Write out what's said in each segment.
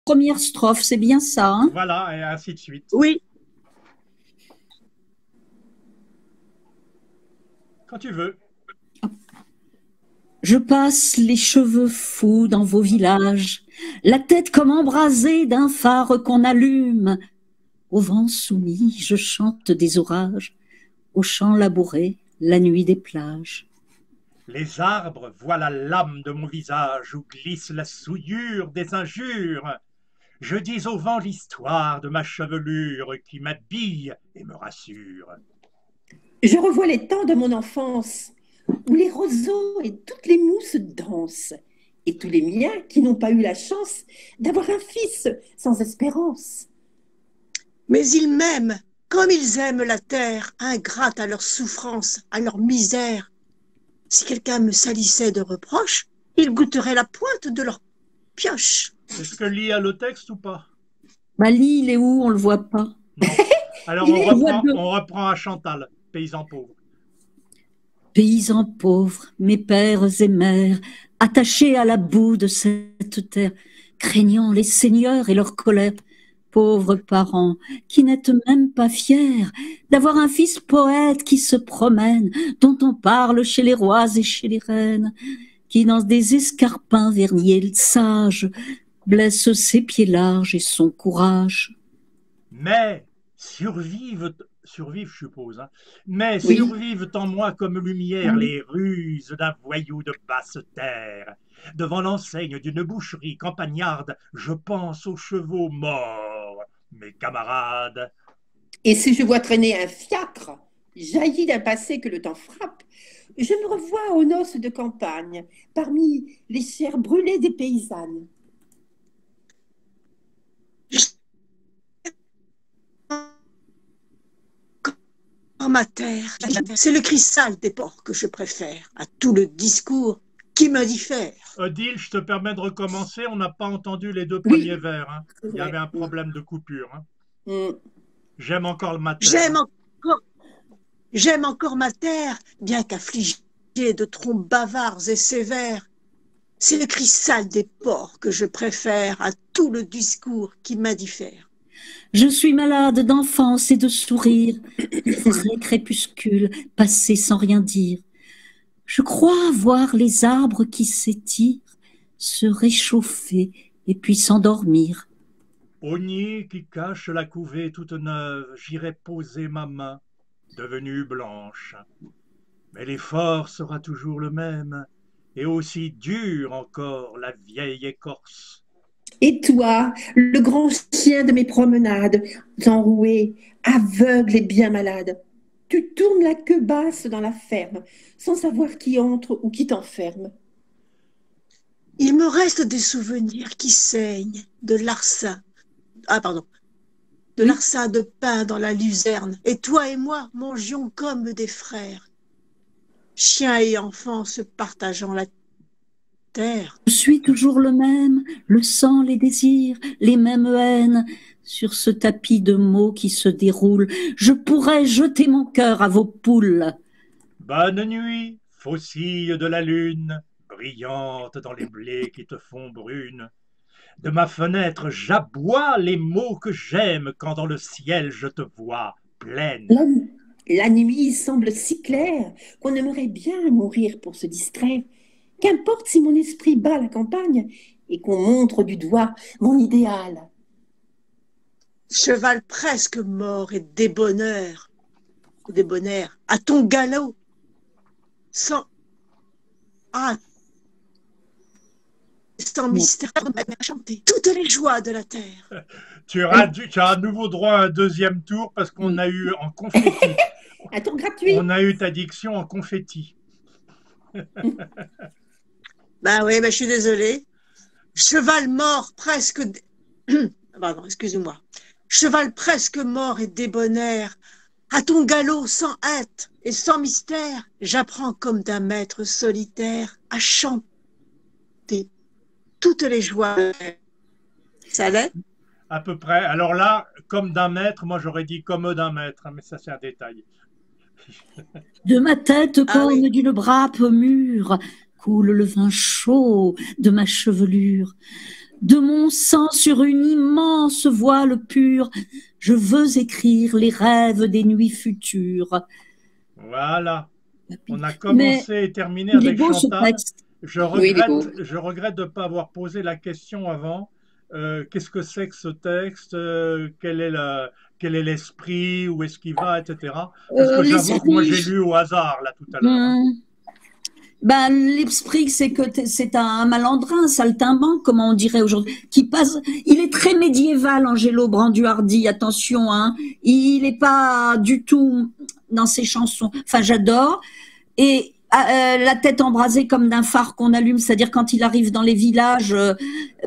première strophe, c'est bien ça, hein? Voilà, et ainsi de suite. Oui, Quand tu veux. Je passe les cheveux fous dans vos villages, la tête comme embrasée d'un phare qu'on allume. Au vent soumis, je chante des orages, aux champs labourés, la nuit des plages. Les arbres voient la lame de mon visage où glisse la souillure des injures. Je dis au vent l'histoire de ma chevelure qui m'habille et me rassure. je revois les temps de mon enfance où les roseaux et toutes les mousses dansent, et tous les miens qui n'ont pas eu la chance d'avoir un fils sans espérance. Mais ils m'aiment comme ils aiment la terre, ingrate à leur souffrance, à leur misère. Si quelqu'un me salissait de reproches, ils goûteraient la pointe de leur pioche. Est-ce que lit a le texte ou pas? Mali, il est où? On le voit pas. Non. Alors Il est on reprend à Chantal, paysan pauvre. Paysans pauvres, mes pères et mères, attachés à la boue de cette terre, craignant les seigneurs et leur colère, pauvres parents, qui n'êtes même pas fiers d'avoir un fils poète qui se promène, dont on parle chez les rois et chez les reines, qui dans des escarpins verniers sages blesse ses pieds larges et son courage. Mais survivent, je suppose, hein, mais Oui, survivent en moi comme lumière les ruses d'un voyou de basse terre. Devant l'enseigne d'une boucherie campagnarde, je pense aux chevaux morts, mes camarades. et si je vois traîner un fiacre, jailli d'un passé que le temps frappe, je me revois aux noces de campagne, parmi les chairs brûlées des paysannes. En ma terre, c'est le cri sale des porcs que je préfère à tout le discours qui me diffère. Odile, je te permets de recommencer, on n'a pas entendu les deux Oui, premiers vers. Hein. c'est Il y avait vrai. un problème de coupure. Hein. Mm. J'aime encore ma terre. J'aime encore, j'aime encore ma terre, bien qu'affligée de troncs bavards et sévères. C'est le cri sale des porcs que je préfère à tout le discours qui m'indiffère. Je suis malade d'enfance et de sourire, frais crépuscule, passé sans rien dire. Je crois voir les arbres qui s'étirent, se réchauffer et puis s'endormir. Au nid qui cache la couvée toute neuve, j'irai poser ma main, devenue blanche. Mais l'effort sera toujours le même, et aussi dur encore la vieille écorce. Et toi, le grand chien de mes promenades, enroué, aveugle et bien malade, tu tournes la queue basse dans la ferme, sans savoir qui entre ou qui t'enferme. Il me reste des souvenirs qui saignent de larcin. Ah, pardon. De Oui, larcin de pain dans la luzerne. Et toi et moi mangions comme des frères. Chiens et enfants se partageant la terre. je suis toujours le même, le sang, les désirs, les mêmes haines. Sur ce tapis de mots qui se déroule, je pourrais jeter mon cœur à vos poules. Bonne nuit, faucille de la lune, brillante dans les blés qui te font brune. De ma fenêtre, j'aboie les mots que j'aime quand dans le ciel je te vois pleine. La, la nuit semble si claire qu'on aimerait bien mourir pour se distraire. Qu'importe si mon esprit bat la campagne et qu'on montre du doigt mon idéal. Cheval presque mort et débonnaire, à ton galop, sans hâte, sans mystère, chanter toutes les joies de la terre. Tu as à nouveau droit à un deuxième tour parce qu'on a eu en confetti. Un tour On gratuit. a eu ta diction en confetti. Ben oui, ben je suis désolée. Cheval mort presque... Pardon, excuse-moi. Cheval presque mort et débonnaire, à ton galop sans hâte et sans mystère, j'apprends comme d'un maître solitaire à chanter toutes les joies. Ça allait? À peu près. Alors là, comme d'un maître, moi j'aurais dit comme d'un maître, mais ça c'est un détail. De ma tête Ah comme oui. d'une grappe mûre coule le vin chaud de ma chevelure. De mon sang sur une immense voile pure, je veux écrire les rêves des nuits futures. Voilà. On a Mais commencé et terminé il est avec beau ce Chantal. texte. Oui, il est beau. Je regrette de ne pas avoir posé la question avant. Qu'est-ce que c'est que ce texte? Quel est l'esprit? Où est-ce qu'il va, etc. Parce que j'avoue que moi j'ai L'esprit, lu au hasard là tout à l'heure. Hein. ben, l'esprit, c'est que c'est un malandrin, un saltimbanque, comment on dirait aujourd'hui, qui passe. Il est très médiéval, Angelo Branduardi. Attention, hein. Il n'est pas du tout dans ses chansons. Enfin, j'adore. Et la tête embrasée comme d'un phare qu'on allume, c'est-à-dire quand il arrive dans les villages,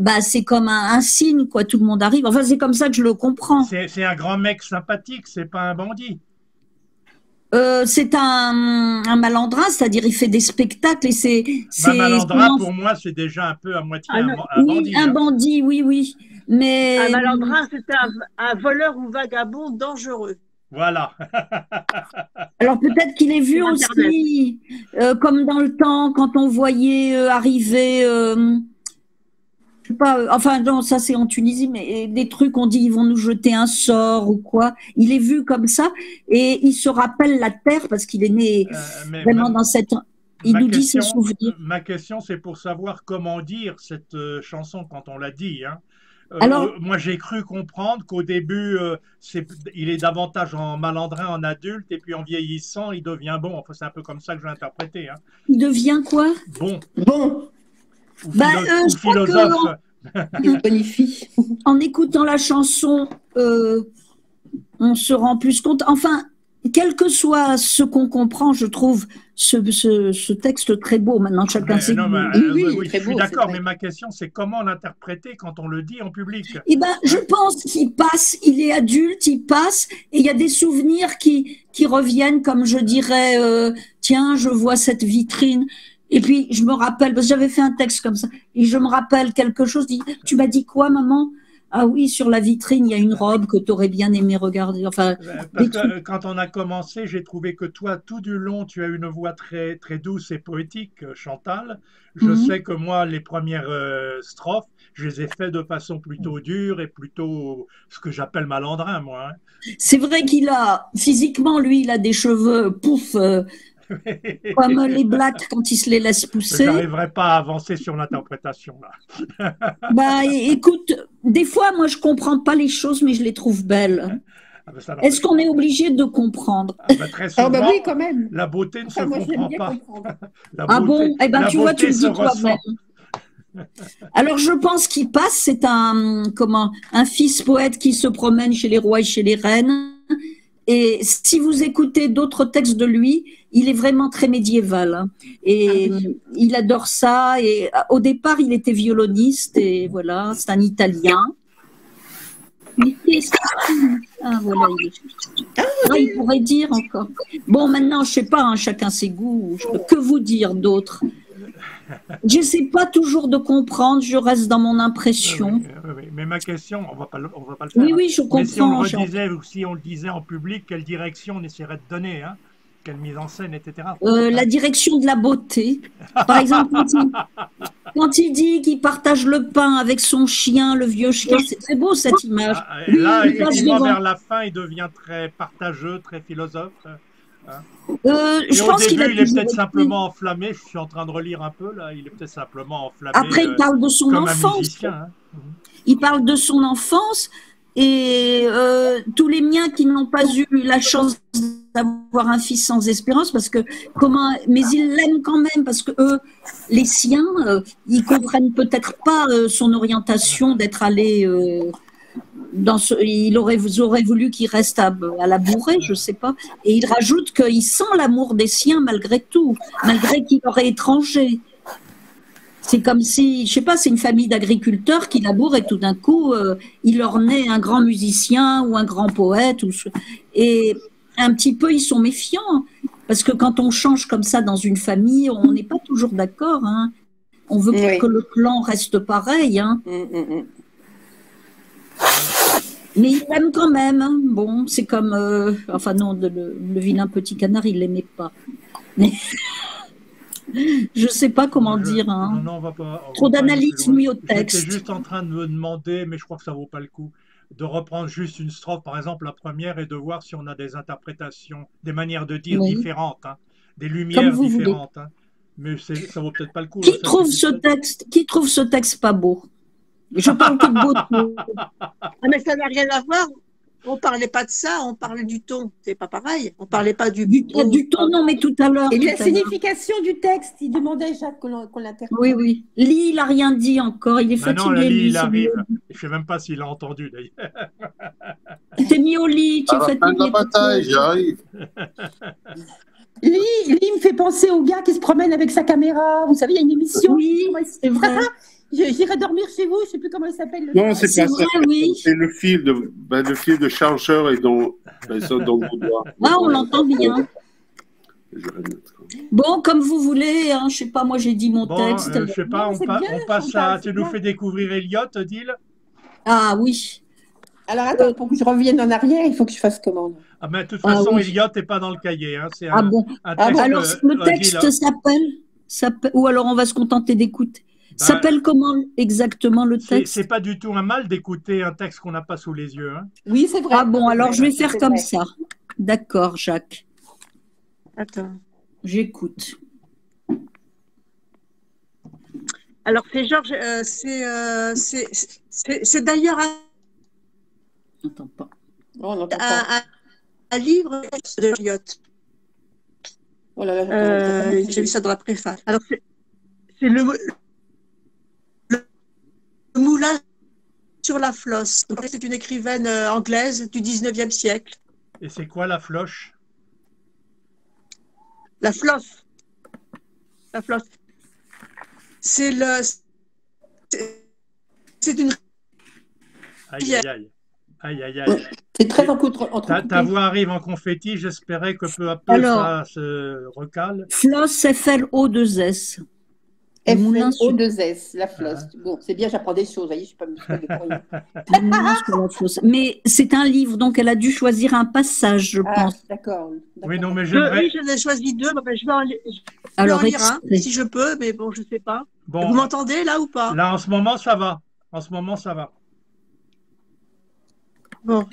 bah, c'est comme un signe, quoi. Tout le monde arrive. Enfin, c'est comme ça que je le comprends. C'est un grand mec sympathique, c'est pas un bandit. C'est un malandrin, c'est-à-dire il fait des spectacles et c'est. Malandrin, pour moi, c'est déjà un peu à moitié un bandit. Oui, un bandit, oui, oui. Mais. Un malandrin, c'était un voleur ou vagabond dangereux. Voilà. Alors peut-être qu'il est vu aussi, comme dans le temps, quand on voyait arriver, je sais pas, enfin non, ça c'est en Tunisie, mais des trucs, on dit ils vont nous jeter un sort ou quoi. Il est vu comme ça et il se rappelle la terre parce qu'il est né vraiment dans cette. Il nous dit ses souvenirs. Ma question, c'est pour savoir comment dire cette chanson quand on l'a dit. Hein. Alors, moi, j'ai cru comprendre qu'au début, il est davantage en malandrin en adulte, et puis en vieillissant, il devient bon. Enfin, c'est un peu comme ça que je l'ai interprété. Hein. Il devient quoi? Bon. Bon. Ou philosophe. Il bonifie. En écoutant la chanson, on se rend plus compte. Enfin, quel que soit ce qu'on comprend, je trouve ce texte très beau. Maintenant, chacun sait. Oui, je suis d'accord, mais ma question, c'est comment l'interpréter quand on le dit en public? Eh ben, je pense qu'il passe, il est adulte, il passe, et il y a des souvenirs qui reviennent, comme je dirais, tiens, je vois cette vitrine. Et puis, je me rappelle, parce que j'avais fait un texte comme ça, et je me rappelle quelque chose, tu m'as dit quoi, maman? Ah oui, sur la vitrine, il y a une robe que tu aurais bien aimé regarder. Enfin, parce que quand on a commencé, j'ai trouvé que toi, tout du long, tu as une voix très, très douce et poétique, Chantal. Je sais que moi, les premières strophes, je les ai faites de façon plutôt dure et plutôt ce que j'appelle malandrin, moi. Hein. C'est vrai qu'il a, physiquement, lui, il a des cheveux pouf. Comme les blacks quand ils se les laissent pousser. Je n'arriverai pas à avancer sur l'interprétation là. Bah écoute, des fois moi je comprends pas les choses mais je les trouve belles. Est-ce qu'on est obligé de comprendre? Très souvent, bah oui, quand même. La beauté ne se comprend pas. Ah bon? Eh ben tu vois, tu le dis toi-même. Alors je pense qu'il passe, c'est un fils poète qui se promène chez les rois et chez les reines. Et si vous écoutez d'autres textes de lui, il est vraiment très médiéval. Hein. Et il adore ça. Et au départ, il était violoniste. Et voilà, c'est un Italien. Ah, voilà, il pourrait dire encore. Bon, maintenant, je sais pas, hein, chacun ses goûts. Que vous dire d'autre? J'essaie pas toujours de comprendre, je reste dans mon impression. Oui. Mais ma question, on va pas le faire. Oui, je comprends. Mais si on le disait en public, quelle direction on essaierait de donner, hein? Quelle mise en scène, etc. La direction de la beauté. Par exemple, quand il dit qu'il partage le pain avec son chien, le vieux chien, c'est très beau cette image. Là, effectivement, vers la fin, il devient très partageux, très philosophe. Je pense qu'il il est peut-être simplement enflammé. Je suis en train de relire un peu là. Il est peut-être simplement enflammé. Après, il parle de son enfance. Il parle de son enfance et tous les miens qui n'ont pas eu la chance d'avoir un fils sans espérance, parce que mais ils l'aiment quand même parce que eux, les siens, ils comprennent peut-être pas son orientation d'être allé. Ils auraient voulu qu'il reste à la bourrée, je sais pas. Et il rajoute qu'il sent l'amour des siens malgré tout, malgré qu'il aurait étranger. C'est comme si, je sais pas, c'est une famille d'agriculteurs qui labourent et tout d'un coup, il leur naît un grand musicien ou un grand poète. Et un petit peu, ils sont méfiants. Parce que quand on change comme ça dans une famille, on n'est pas toujours d'accord. Hein. On veut que le clan reste pareil. Hein. Mais il l'aime quand même. Hein. Bon, c'est comme... enfin non, le vilain petit canard, il l'aimait pas. Je sais pas comment Non, dire, non, hein. non, on va pas Trop aller plus d'analyse loin. nuit au J'étais texte. juste en train de me demander, mais je crois que ça vaut pas le coup, de reprendre juste une strophe, par exemple la première, et de voir si on a des interprétations, des manières de dire Oui, différentes, hein, des comme lumières vous voulez. différentes, hein. Mais ça vaut peut-être pas le coup, là, ça suffit peut-être. Qui trouve ce texte pas beau? Je parle que de beauté. Ah, mais ça n'a rien à voir. On parlait pas de ça, on parlait du ton. C'est pas pareil. On parlait pas du beau. Du ton, non, mais tout à l'heure. Et tout la à l'heure. signification du texte, il demandait Jacques qu'on l'interprète. Oui, oui. Lee, il a rien dit encore. Il est Maintenant, fatigué, Lali, lui. il C'est arrive. mieux. Je sais même pas s'il a entendu, d'ailleurs. Tu t'es mis au lit, tu À es la fin de la fatigué. bataille, j'arrive. Lui, il me fait penser au gars qui se promène avec sa caméra. Vous savez, il y a une émission. Oui, c'est vrai. J'irai dormir chez vous, je ne sais plus comment il s'appelle. Non, c'est C'est pas ça. vrai, oui. C'est le fil de Charger et dans Gaudois. Ah, on l'entend bien. Je vais mettre. Bon, comme vous voulez, hein, je sais pas, moi j'ai dit mon Bon, texte. je sais pas, Non, c'est bien, on passe Chantal, à... c'est Tu nous bien. fais découvrir Elliot, Odile? Ah oui. Alors attends, pour que je revienne en arrière, il faut que je fasse comment? Ah ben, de toute Ah façon, oui. Elliot n'est pas dans le cahier, hein. C'est Ah bon. un Ah texte bon. Alors, que le texte Odile s'appelle, ou alors on va se contenter d'écouter. Ben, S'appelle comment exactement le texte? c'est pas du tout un mal d'écouter un texte qu'on n'a pas sous les yeux, hein. Oui, c'est vrai. Ah bon, c'est alors vrai, je vais faire c'est comme vrai. ça. D'accord, Jacques. Attends. J'écoute. Alors, c'est Georges. C'est d'ailleurs J'entends pas. Oh, on n'entend pas. un livre de Elliot. Oh là là, j'entends pas. J'ai vu ça dans la préface. Alors, c'est le moulin sur la flosse. Donc, c'est une écrivaine anglaise du 19e siècle. Et c'est quoi la floche? La flosse. La flosse. C'est une Aïe, aïe, aïe. Aïe, aïe, aïe. C'est très entrecoupé. Ta voix arrive en confetti, j'espérais que peu à peu Alors. ça se recale. Floss, FLO2S. Le moulin sur- FLO2S, la flosse. Bon, c'est bien, j'apprends des choses, vous voyez, je ne suis pas de pour rien. le moulin sur la flosse. Mais c'est un livre, donc elle a dû choisir un passage, je Ah, pense. d'accord. Oui, non, mais Oui, j'aimerais. j'en ai choisi deux. Mais je vais en Alors, lire un, extrait. si je peux, mais bon, je ne sais pas. Bon, Vous m'entendez là ou pas? là, en ce moment, ça va. En ce moment, ça va. Bon.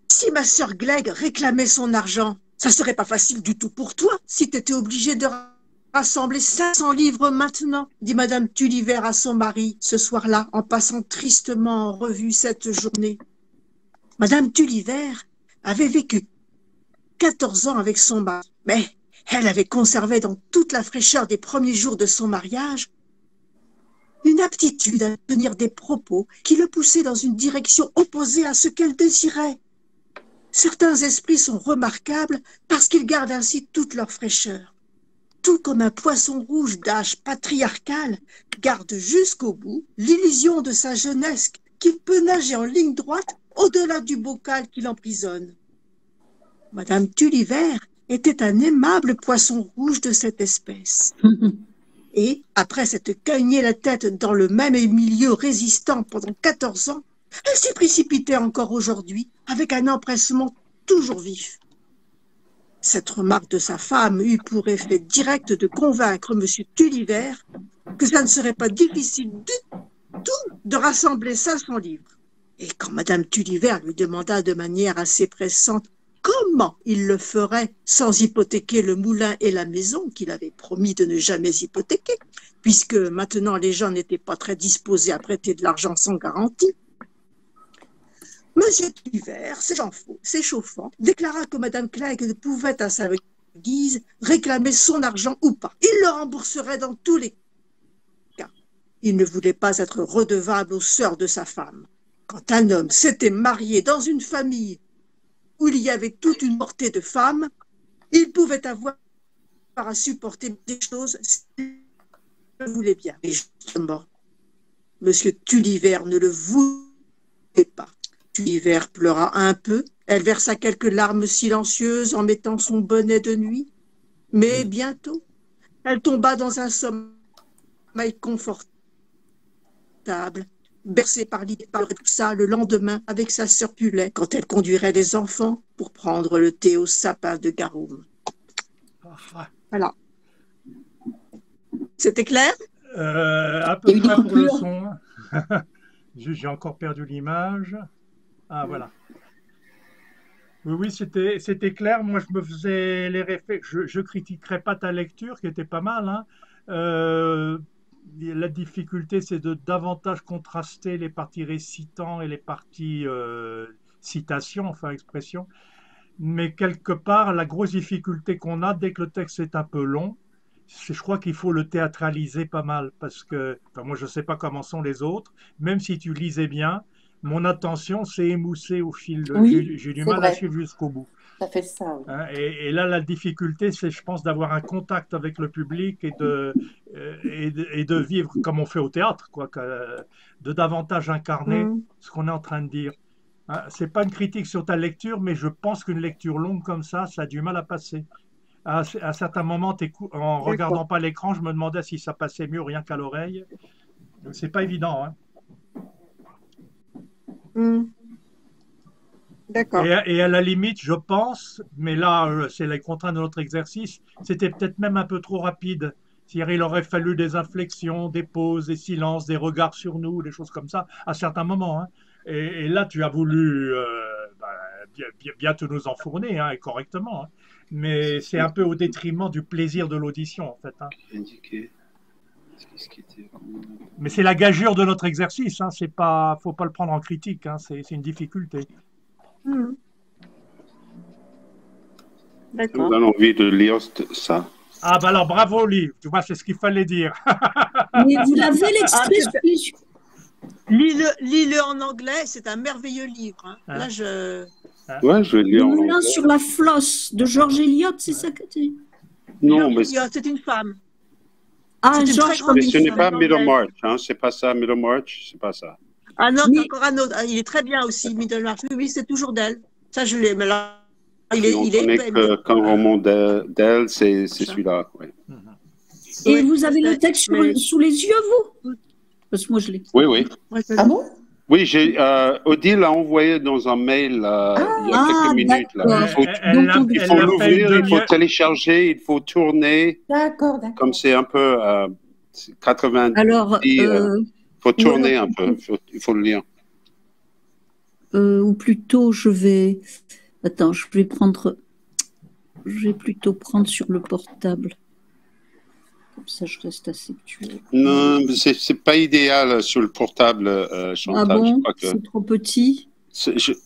Si ma sœur Glegg réclamait son argent, ça serait pas facile du tout pour toi si tu étais obligé de rassembler 500 livres maintenant, dit Madame Tulliver à son mari ce soir-là, en passant tristement en revue cette journée. Madame Tulliver avait vécu 14 ans avec son mari, mais elle avait conservé dans toute la fraîcheur des premiers jours de son mariage une aptitude à tenir des propos qui le poussaient dans une direction opposée à ce qu'elle désirait. Certains esprits sont remarquables parce qu'ils gardent ainsi toute leur fraîcheur. Tout comme un poisson rouge d'âge patriarcal garde jusqu'au bout l'illusion de sa jeunesse qu'il peut nager en ligne droite au-delà du bocal qui l'emprisonne. Madame Tulliver était un aimable poisson rouge de cette espèce. Et, après s'être cogné la tête dans le même milieu résistant pendant 14 ans, elle s'y précipitait encore aujourd'hui avec un empressement toujours vif. Cette remarque de sa femme eut pour effet direct de convaincre M. Tulliver que ça ne serait pas difficile du tout de rassembler 500 livres. Et quand Mme Tulliver lui demanda de manière assez pressante comment il le ferait sans hypothéquer le moulin et la maison qu'il avait promis de ne jamais hypothéquer, puisque maintenant les gens n'étaient pas très disposés à prêter de l'argent sans garantie, Monsieur Tulliver, s'échauffant, déclara que Madame Clegg pouvait à sa guise réclamer son argent ou pas. Il le rembourserait dans tous les cas. Il ne voulait pas être redevable aux sœurs de sa femme. Quand un homme s'était marié dans une famille où il y avait toute une portée de femmes, il pouvait avoir à supporter des choses s'il le voulait bien. Et justement, Monsieur Tulliver ne le voulait pas. Tulliver pleura un peu, elle versa quelques larmes silencieuses en mettant son bonnet de nuit, mais bientôt, elle tomba dans un sommeil confortable, bercée par l'idée de tout ça le lendemain avec sa sœur Pulet, quand elle conduirait les enfants pour prendre le thé au sapin de Garoum. Voilà. C'était clair? À Il y peu a eu des près pour le coupures. son. J'ai encore perdu l'image. Ah, voilà. Oui, oui, c'était clair. Moi, je me faisais les réflexions. Je critiquerais pas ta lecture, qui était pas mal, hein. Euh, la difficulté, c'est de davantage contraster les parties récitants et les parties citations, enfin expressions. Mais quelque part, la grosse difficulté qu'on a dès que le texte est un peu long, je crois qu'il faut le théâtraliser pas mal parce que, enfin, moi je ne sais pas comment sont les autres, même si tu lisais bien, mon attention s'est émoussée au fil, Oui, j'ai du c'est mal à vrai. suivre jusqu'au bout. Ça fait ça, oui. Hein. Et là, la difficulté, c'est, je pense, d'avoir un contact avec le public et de vivre comme on fait au théâtre, quoi, de davantage incarner Mm. ce qu'on est en train de dire. Hein, c'est pas une critique sur ta lecture, mais je pense qu'une lecture longue comme ça a du mal à passer. À certains moments, en D'accord. regardant pas l'écran, je me demandais si ça passait mieux rien qu'à l'oreille. C'est pas évident. Hein. Mm. D'accord. Et à la limite, je pense, mais là, c'est les contraintes de notre exercice, c'était peut-être même un peu trop rapide. C'est-à-dire, il aurait fallu des inflexions, des pauses, des silences, des regards sur nous, des choses comme ça, à certains moments. Hein. Et là, tu as voulu bien tout nous enfourner, hein, et correctement. Hein. Mais c'est un peu au détriment du plaisir de l'audition, en fait. Hein. Mais c'est la gageure de notre exercice. Hein. C'est pas, faut pas le prendre en critique. Hein. C'est une difficulté. Mm. Ça me D'accord. donne envie de lire ça. Ah, bah alors, bravo, livre. Tu vois, c'est ce qu'il fallait dire. Mais vous l'avez Ah, l'extrait sous les yeux. lis-le en anglais, c'est un merveilleux livre. Hein. Hein. Là, je. Ouais, je vais le Le lire en moulin anglais. sur la flosse de George Eliot, c'est ça que tu dis? Non, mais C'est une femme. Ah, C'est une très George grande mais comme ce n'est femme pas anglaise. Middlemarch, hein, c'est pas ça, Middlemarch, c'est pas ça. Ah non, Mais- c'est encore un autre. Ah, il est très bien aussi, Middlemarch. Oui, oui, c'est toujours d'elle. Ça, je l'ai. Mais là, On il est connaît qu'un roman d'elle, c'est Ça. celui-là. Ouais. Et Ouais, vous avez le mais- texte mais- sous les yeux, vous? Parce que moi, je l'ai. Oui, oui. Ouais, c'est- Ah bon? Oui, Odile l'a envoyé dans un mail il y a quelques minutes. Là. d'accord. Il faut, Elle Donc, il l'a faut fait une l'ouvrir, il faut demi-heure. télécharger, il faut tourner. D'accord, d'accord. Comme c'est un peu 90, Alors, il faut tourner alors- un peu, il faut le lire. ou plutôt, je vais... Attends, je vais plutôt prendre sur le portable. Comme ça, je reste assez actuel. Non, c'est pas idéal sur le portable, Chantal. Ah bon? Je crois que C'est trop petit?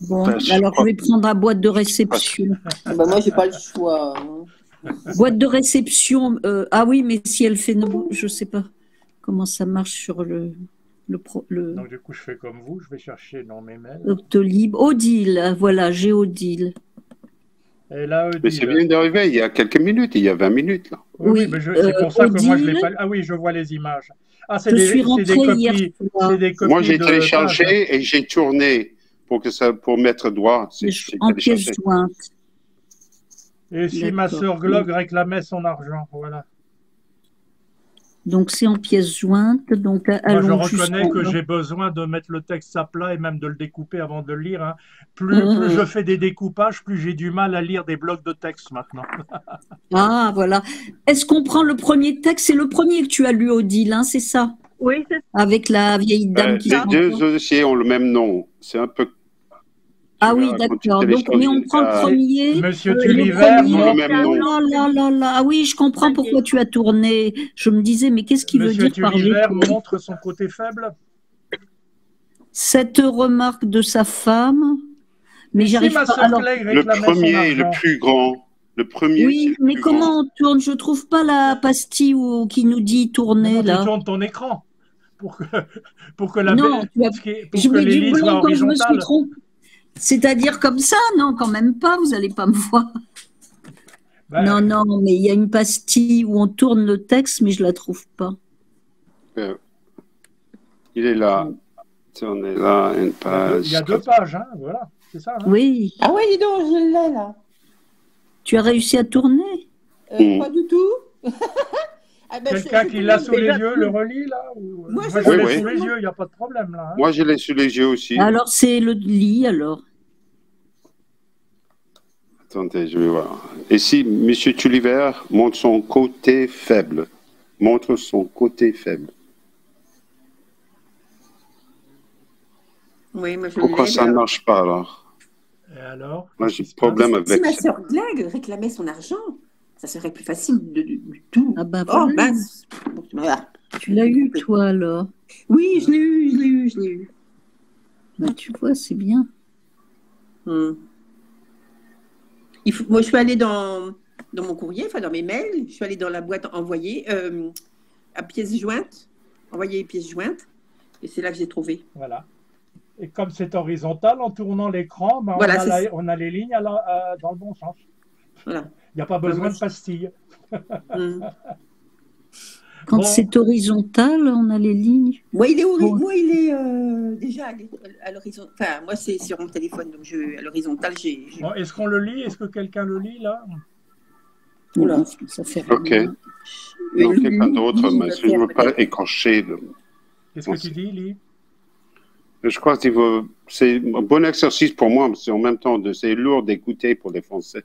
Bon, je alors je crois vais prendre la boîte de réception. Ah bah moi, j'ai pas le choix. Hein. Boîte de réception, ah oui, mais si elle fait... Je sais pas comment ça marche sur le Donc, du coup, je fais comme vous. Je vais chercher dans mes mails. Doctolib. Odile, voilà, j'ai Odile. Et là, Mais c'est bien d'arriver il y a quelques minutes, il y a 20 minutes. Là. Oui, Oui, mais c'est pour ça que moi, je l'ai Odile. pas. Ah oui, je vois les images. Ah, c'est Je des, suis c'est rentrée des hier copies. soir. C'est des copies Moi, j'ai de téléchargé pages. et j'ai tourné pour mettre droit. C'est En pièces téléchargé. jointes. Et si ma D'accord. sœur Glog réclamait son argent, voilà. Donc c'est en pièces jointes. Donc Moi, je allons reconnais que jusqu'en... j'ai besoin de mettre le texte à plat et même de le découper avant de le lire. Hein. Plus je fais des découpages, plus j'ai du mal à lire des blocs de texte maintenant. Ah, voilà. Est-ce qu'on prend le premier texte? C'est le premier que tu as lu, Odile, hein, c'est ça? Oui, c'est Avec la vieille dame qui Les s'entend. deux dossiers ont le même nom. C'est un peu. Ah oui, Quand tu d'accord. Donc, mais on prend le télécharges, premier. Monsieur le Tulliver premier- le montre, même nom. Oh là là là là. Ah oui, je comprends pourquoi tu as tourné. Je me disais, mais qu'est-ce qu'il veut Monsieur dire par Tulliver j'ai- montre son côté faible. Cette remarque de sa femme. Mais Si j'arrive ma pas. sœur Alors, Clay Le réclamait son premier est le argent. plus grand. Le premier, c'est oui, le mais plus comment grand. on tourne? Je trouve pas la pastille qui nous dit tourner Comment tu là. tournes ton écran pour que la Non, belle- tu as- pour Je que mets les du lignes soient blanc quand je me suis horizontales. trompée. C'est-à-dire comme ça? Non, quand même pas, vous allez pas me voir. Ben, Non, non, mais il y a une pastille où on tourne le texte, mais je la trouve pas. Il est là. On est là, une page. il y a 2 pages, hein, voilà, c'est ça. Hein. Oui, Ah ouais, dis donc, je l'ai là. tu as réussi à tourner? Pas du tout. Ah ben, Quelqu'un c'est qui l'a sous les déjà- yeux le relit là ou... Moi, Moi, je je l'ai l'ai sous sous les yeux, il n'y a pas de problème là. Hein. Moi, je l'ai sous les yeux aussi. Alors c'est le lit alors. Attendez, je vais voir. Et si M. Tulliver montre son côté faible, montre son côté faible. Oui, moi je Pourquoi l'aide. ça ne marche pas alors? Et alors? Moi, qu'est-ce j'ai qui se problème passe? Si avec ma ça. sœur Gleg réclamait son argent, ça serait plus facile du tout. Ah bah Oh, voilà. mince. Voilà. Tu l'as eu, toi, alors. Oui, je l'ai eu, je l'ai eu, je l'ai eu. Bah, tu vois, c'est bien. Moi, je suis allée dans mon courrier, enfin dans mes mails, je suis allée dans la boîte envoyée, à pièces jointes, envoyer pièces jointes, et c'est là que j'ai trouvé. Voilà. Et comme c'est horizontal, en tournant l'écran, ben, Voilà, on a les lignes dans le bon sens. Voilà. Il n'y a pas besoin de pastilles. Quand Bon. c'est horizontal, on a les lignes. Moi, il est, Bon. moi, il est déjà à l'horizontal. Enfin, moi, c'est sur mon téléphone, donc à l'horizontale, j'ai. Bon, est-ce qu'on le lit? Est-ce que quelqu'un le lit là? Oula. Ça fait Ok. rien. Non, Lui, quelqu'un d'autre, lui, il mais va je ne faire veux pas peut-être. écorcher. Qu'est-ce que tu dis, Lee? Je crois que c'est un bon exercice pour moi, mais c'est en même temps, c'est lourd d'écouter pour les Français.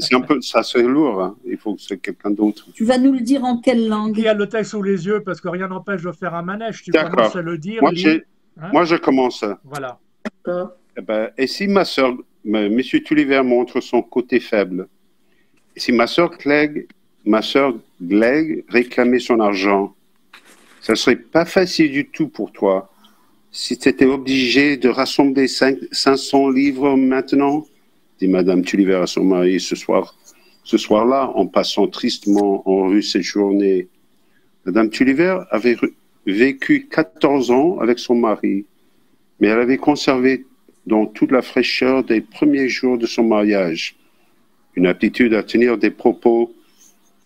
C'est un peu, ça c'est lourd, hein. Il faut que c'est quelqu'un d'autre. Tu vas nous le dire en quelle langue? Qui a le texte sous les yeux? Parce que rien n'empêche de faire un manège. Tu D'accord. commences à le dire, Moi, Lee. Hein? moi, je commence. Voilà. D'accord. Eh ben, et si ma sœur, M. Tulliver montre son côté faible, et si ma sœur Gleg réclamait son argent, ça serait pas facile du tout pour toi si tu étais obligé de rassembler 500 livres maintenant, dit Madame Tulliver à son mari ce soir-là, en passant tristement en rue cette journée. Madame Tulliver avait vécu 14 ans avec son mari, mais elle avait conservé dans toute la fraîcheur des premiers jours de son mariage une aptitude à tenir des propos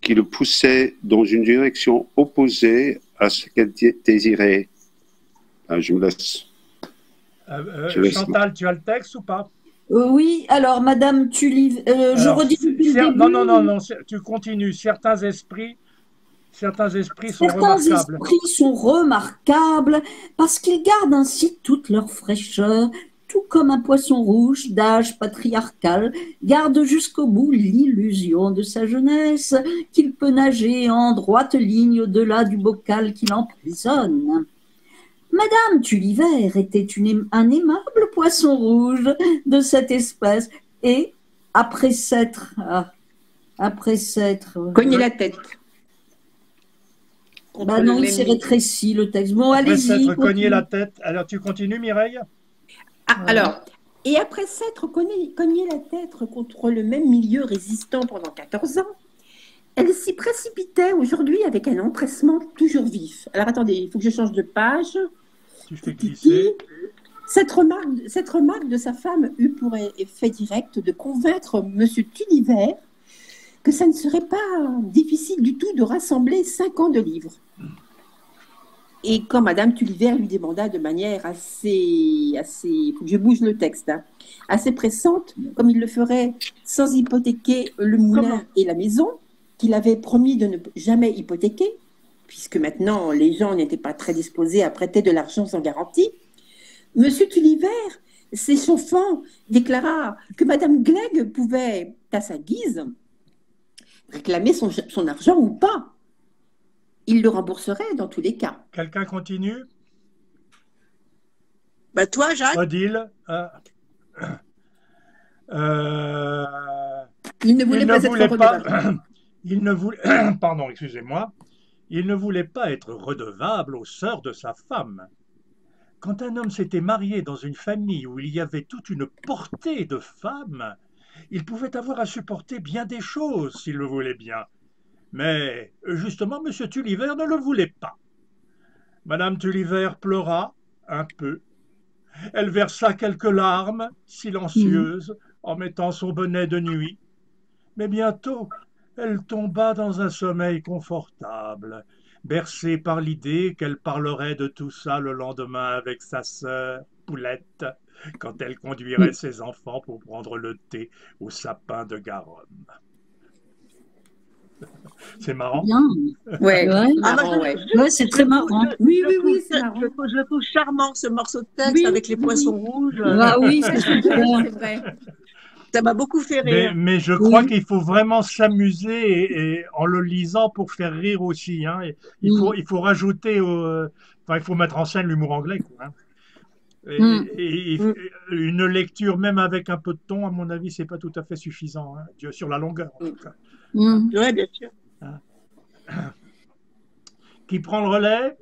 qui le poussaient dans une direction opposée à ce qu'elle désirait. Ah, je me laisse. Chantal, tu as le texte ou pas? Oui, alors, Madame Tulliver, je Alors, redis depuis le début. non, tu continues. Certains esprits sont remarquables. Esprits sont remarquables parce qu'ils gardent ainsi toute leur fraîcheur, tout comme un poisson rouge d'âge patriarcal garde jusqu'au bout l'illusion de sa jeunesse, qu'il peut nager en droite ligne au-delà du bocal qui l'emprisonne. Madame Tulliver était un aimable poisson rouge de cette espèce, et après s'être Cogner la tête. bah non, il s'est rétréci le texte. Bon, Après allez-y. s'être cogné la tête. Alors, tu continues, Mireille? Alors, et après s'être cogné la tête contre le même milieu résistant pendant 14 ans, elle s'y précipitait aujourd'hui avec un empressement toujours vif. Alors attendez, il faut que je change de page. Tu fais glisser. Cette remarque de sa femme eut pour effet direct de convaincre M. Tulliver que ça ne serait pas difficile du tout de rassembler 5 ans de livres. Et quand Madame Tulliver lui demanda de manière assez, il faut que je bouge le texte, hein, assez pressante, comme il le ferait sans hypothéquer le moulin et la maison, qu'il avait promis de ne jamais hypothéquer, puisque maintenant les gens n'étaient pas très disposés à prêter de l'argent sans garantie, Monsieur Tulliver, s'échauffant, déclara que Madame Gleg pouvait, à sa guise, réclamer son argent ou pas. Il le rembourserait dans tous les cas. Quelqu'un continue? Bah toi, Jacques, Odile? Il ne voulait pas être redevable. Il ne voulait, pardon, excusez-moi. Il ne voulait pas être redevable aux sœurs de sa femme. Quand un homme s'était marié dans une famille où il y avait toute une portée de femmes, il pouvait avoir à supporter bien des choses s'il le voulait bien. Mais justement, M. Tulliver ne le voulait pas. Madame Tulliver pleura un peu. Elle versa quelques larmes, silencieuses, en mettant son bonnet de nuit. Mais bientôt, elle tomba dans un sommeil confortable, bercée par l'idée qu'elle parlerait de tout ça le lendemain avec sa sœur, Poulette, quand elle conduirait ses enfants pour prendre le thé au sapin de Garonne. C'est marrant. Bien. Ouais, Ouais. marrant, ouais. Ouais, c'est très marrant. Oui, c'est marrant. je le trouve charmant, ce morceau de texte Oui, avec les oui. poissons rouges. Ah oui, c'est super. C'est vrai. Ça m'a beaucoup fait rire. Mais je crois Oui. qu'il faut vraiment s'amuser et en le lisant pour faire rire aussi. Hein. Et il faut rajouter, enfin, il faut mettre en scène l'humour anglais, quoi, hein. Mm. Mm. Une lecture, même avec un peu de ton, à mon avis, c'est pas tout à fait suffisant, hein, sur la longueur, en tout cas. Mm. Oui, bien sûr. Hein. Qui prend le relais?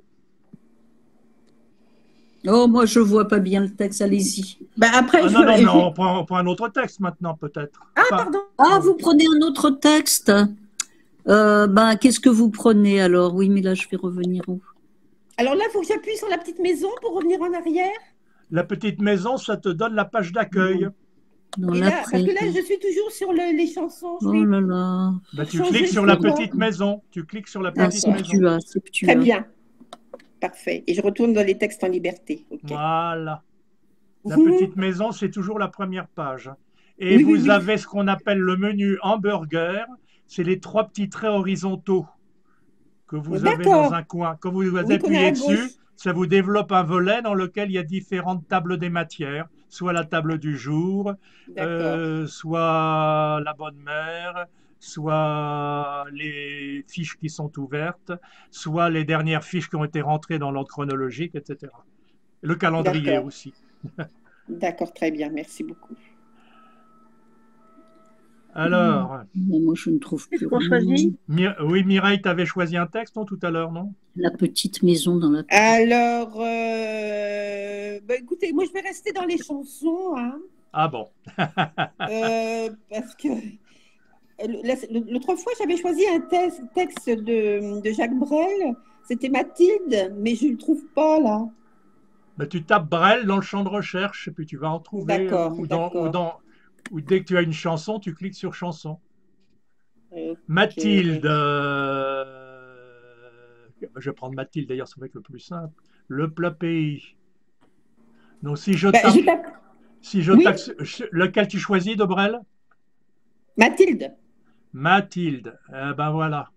Oh, moi, je vois pas bien le texte, allez-y. Ben après, Ah, non, non, mais on prend un autre texte maintenant, peut-être. Ah, Enfin, pardon. Ah, vous prenez un autre texte? Ben, qu'est-ce que vous prenez alors? Oui, mais là, je vais revenir où? Alors là, il faut que j'appuie sur la petite maison pour revenir en arrière. la petite maison, ça te donne la page d'accueil. Dans Et là, parce l'après. que là, je suis toujours sur les chansons. Je Oh suis... là là. Bah, tu Changer cliques sur sur la quoi? petite maison. Tu cliques sur la Ah, petite c'est maison. Ptua, c'est Ptua. Très bien. Parfait. Et je retourne dans les textes en liberté. Ok. Voilà. La Mhm. petite maison, c'est toujours la première page. Et Oui, vous oui, oui. avez ce qu'on appelle le menu hamburger. C'est les 3 petits traits horizontaux que vous avez dans D'accord. un coin. Quand vous Oui, qu'on a appuyez à dessus, gauche. ça vous développe un volet dans lequel il y a différentes tables des matières, soit la table du jour, D'accord. soit la bonne mère, soit les fiches qui sont ouvertes, soit les dernières fiches qui ont été rentrées dans l'ordre chronologique, etc. Le calendrier D'accord. aussi. D'accord, très bien. Merci beaucoup. Alors, Non, moi, je ne trouve plus Qu'est-ce qu'on rien. choisit? oui, Mireille, tu avais choisi un texte non, tout à l'heure, non? La petite maison dans la. Alors, bah, écoutez, moi, je vais rester dans les chansons, hein, Ah bon. parce que l'autre fois, j'avais choisi un texte de Jacques Brel. C'était Mathilde, mais je ne le trouve pas là. Ben, tu tapes Brel dans le champ de recherche et puis tu vas en trouver. D'accord, Ou dès que tu as une chanson, tu cliques sur chanson. Ok. Mathilde. Je vais prendre Mathilde, d'ailleurs, ça va être le plus simple. Le plat pays. Donc, si je Bah, tape. je tape Si je Oui. tape. Lequel tu choisis de Brel? Mathilde. Mathilde. Eh ben voilà.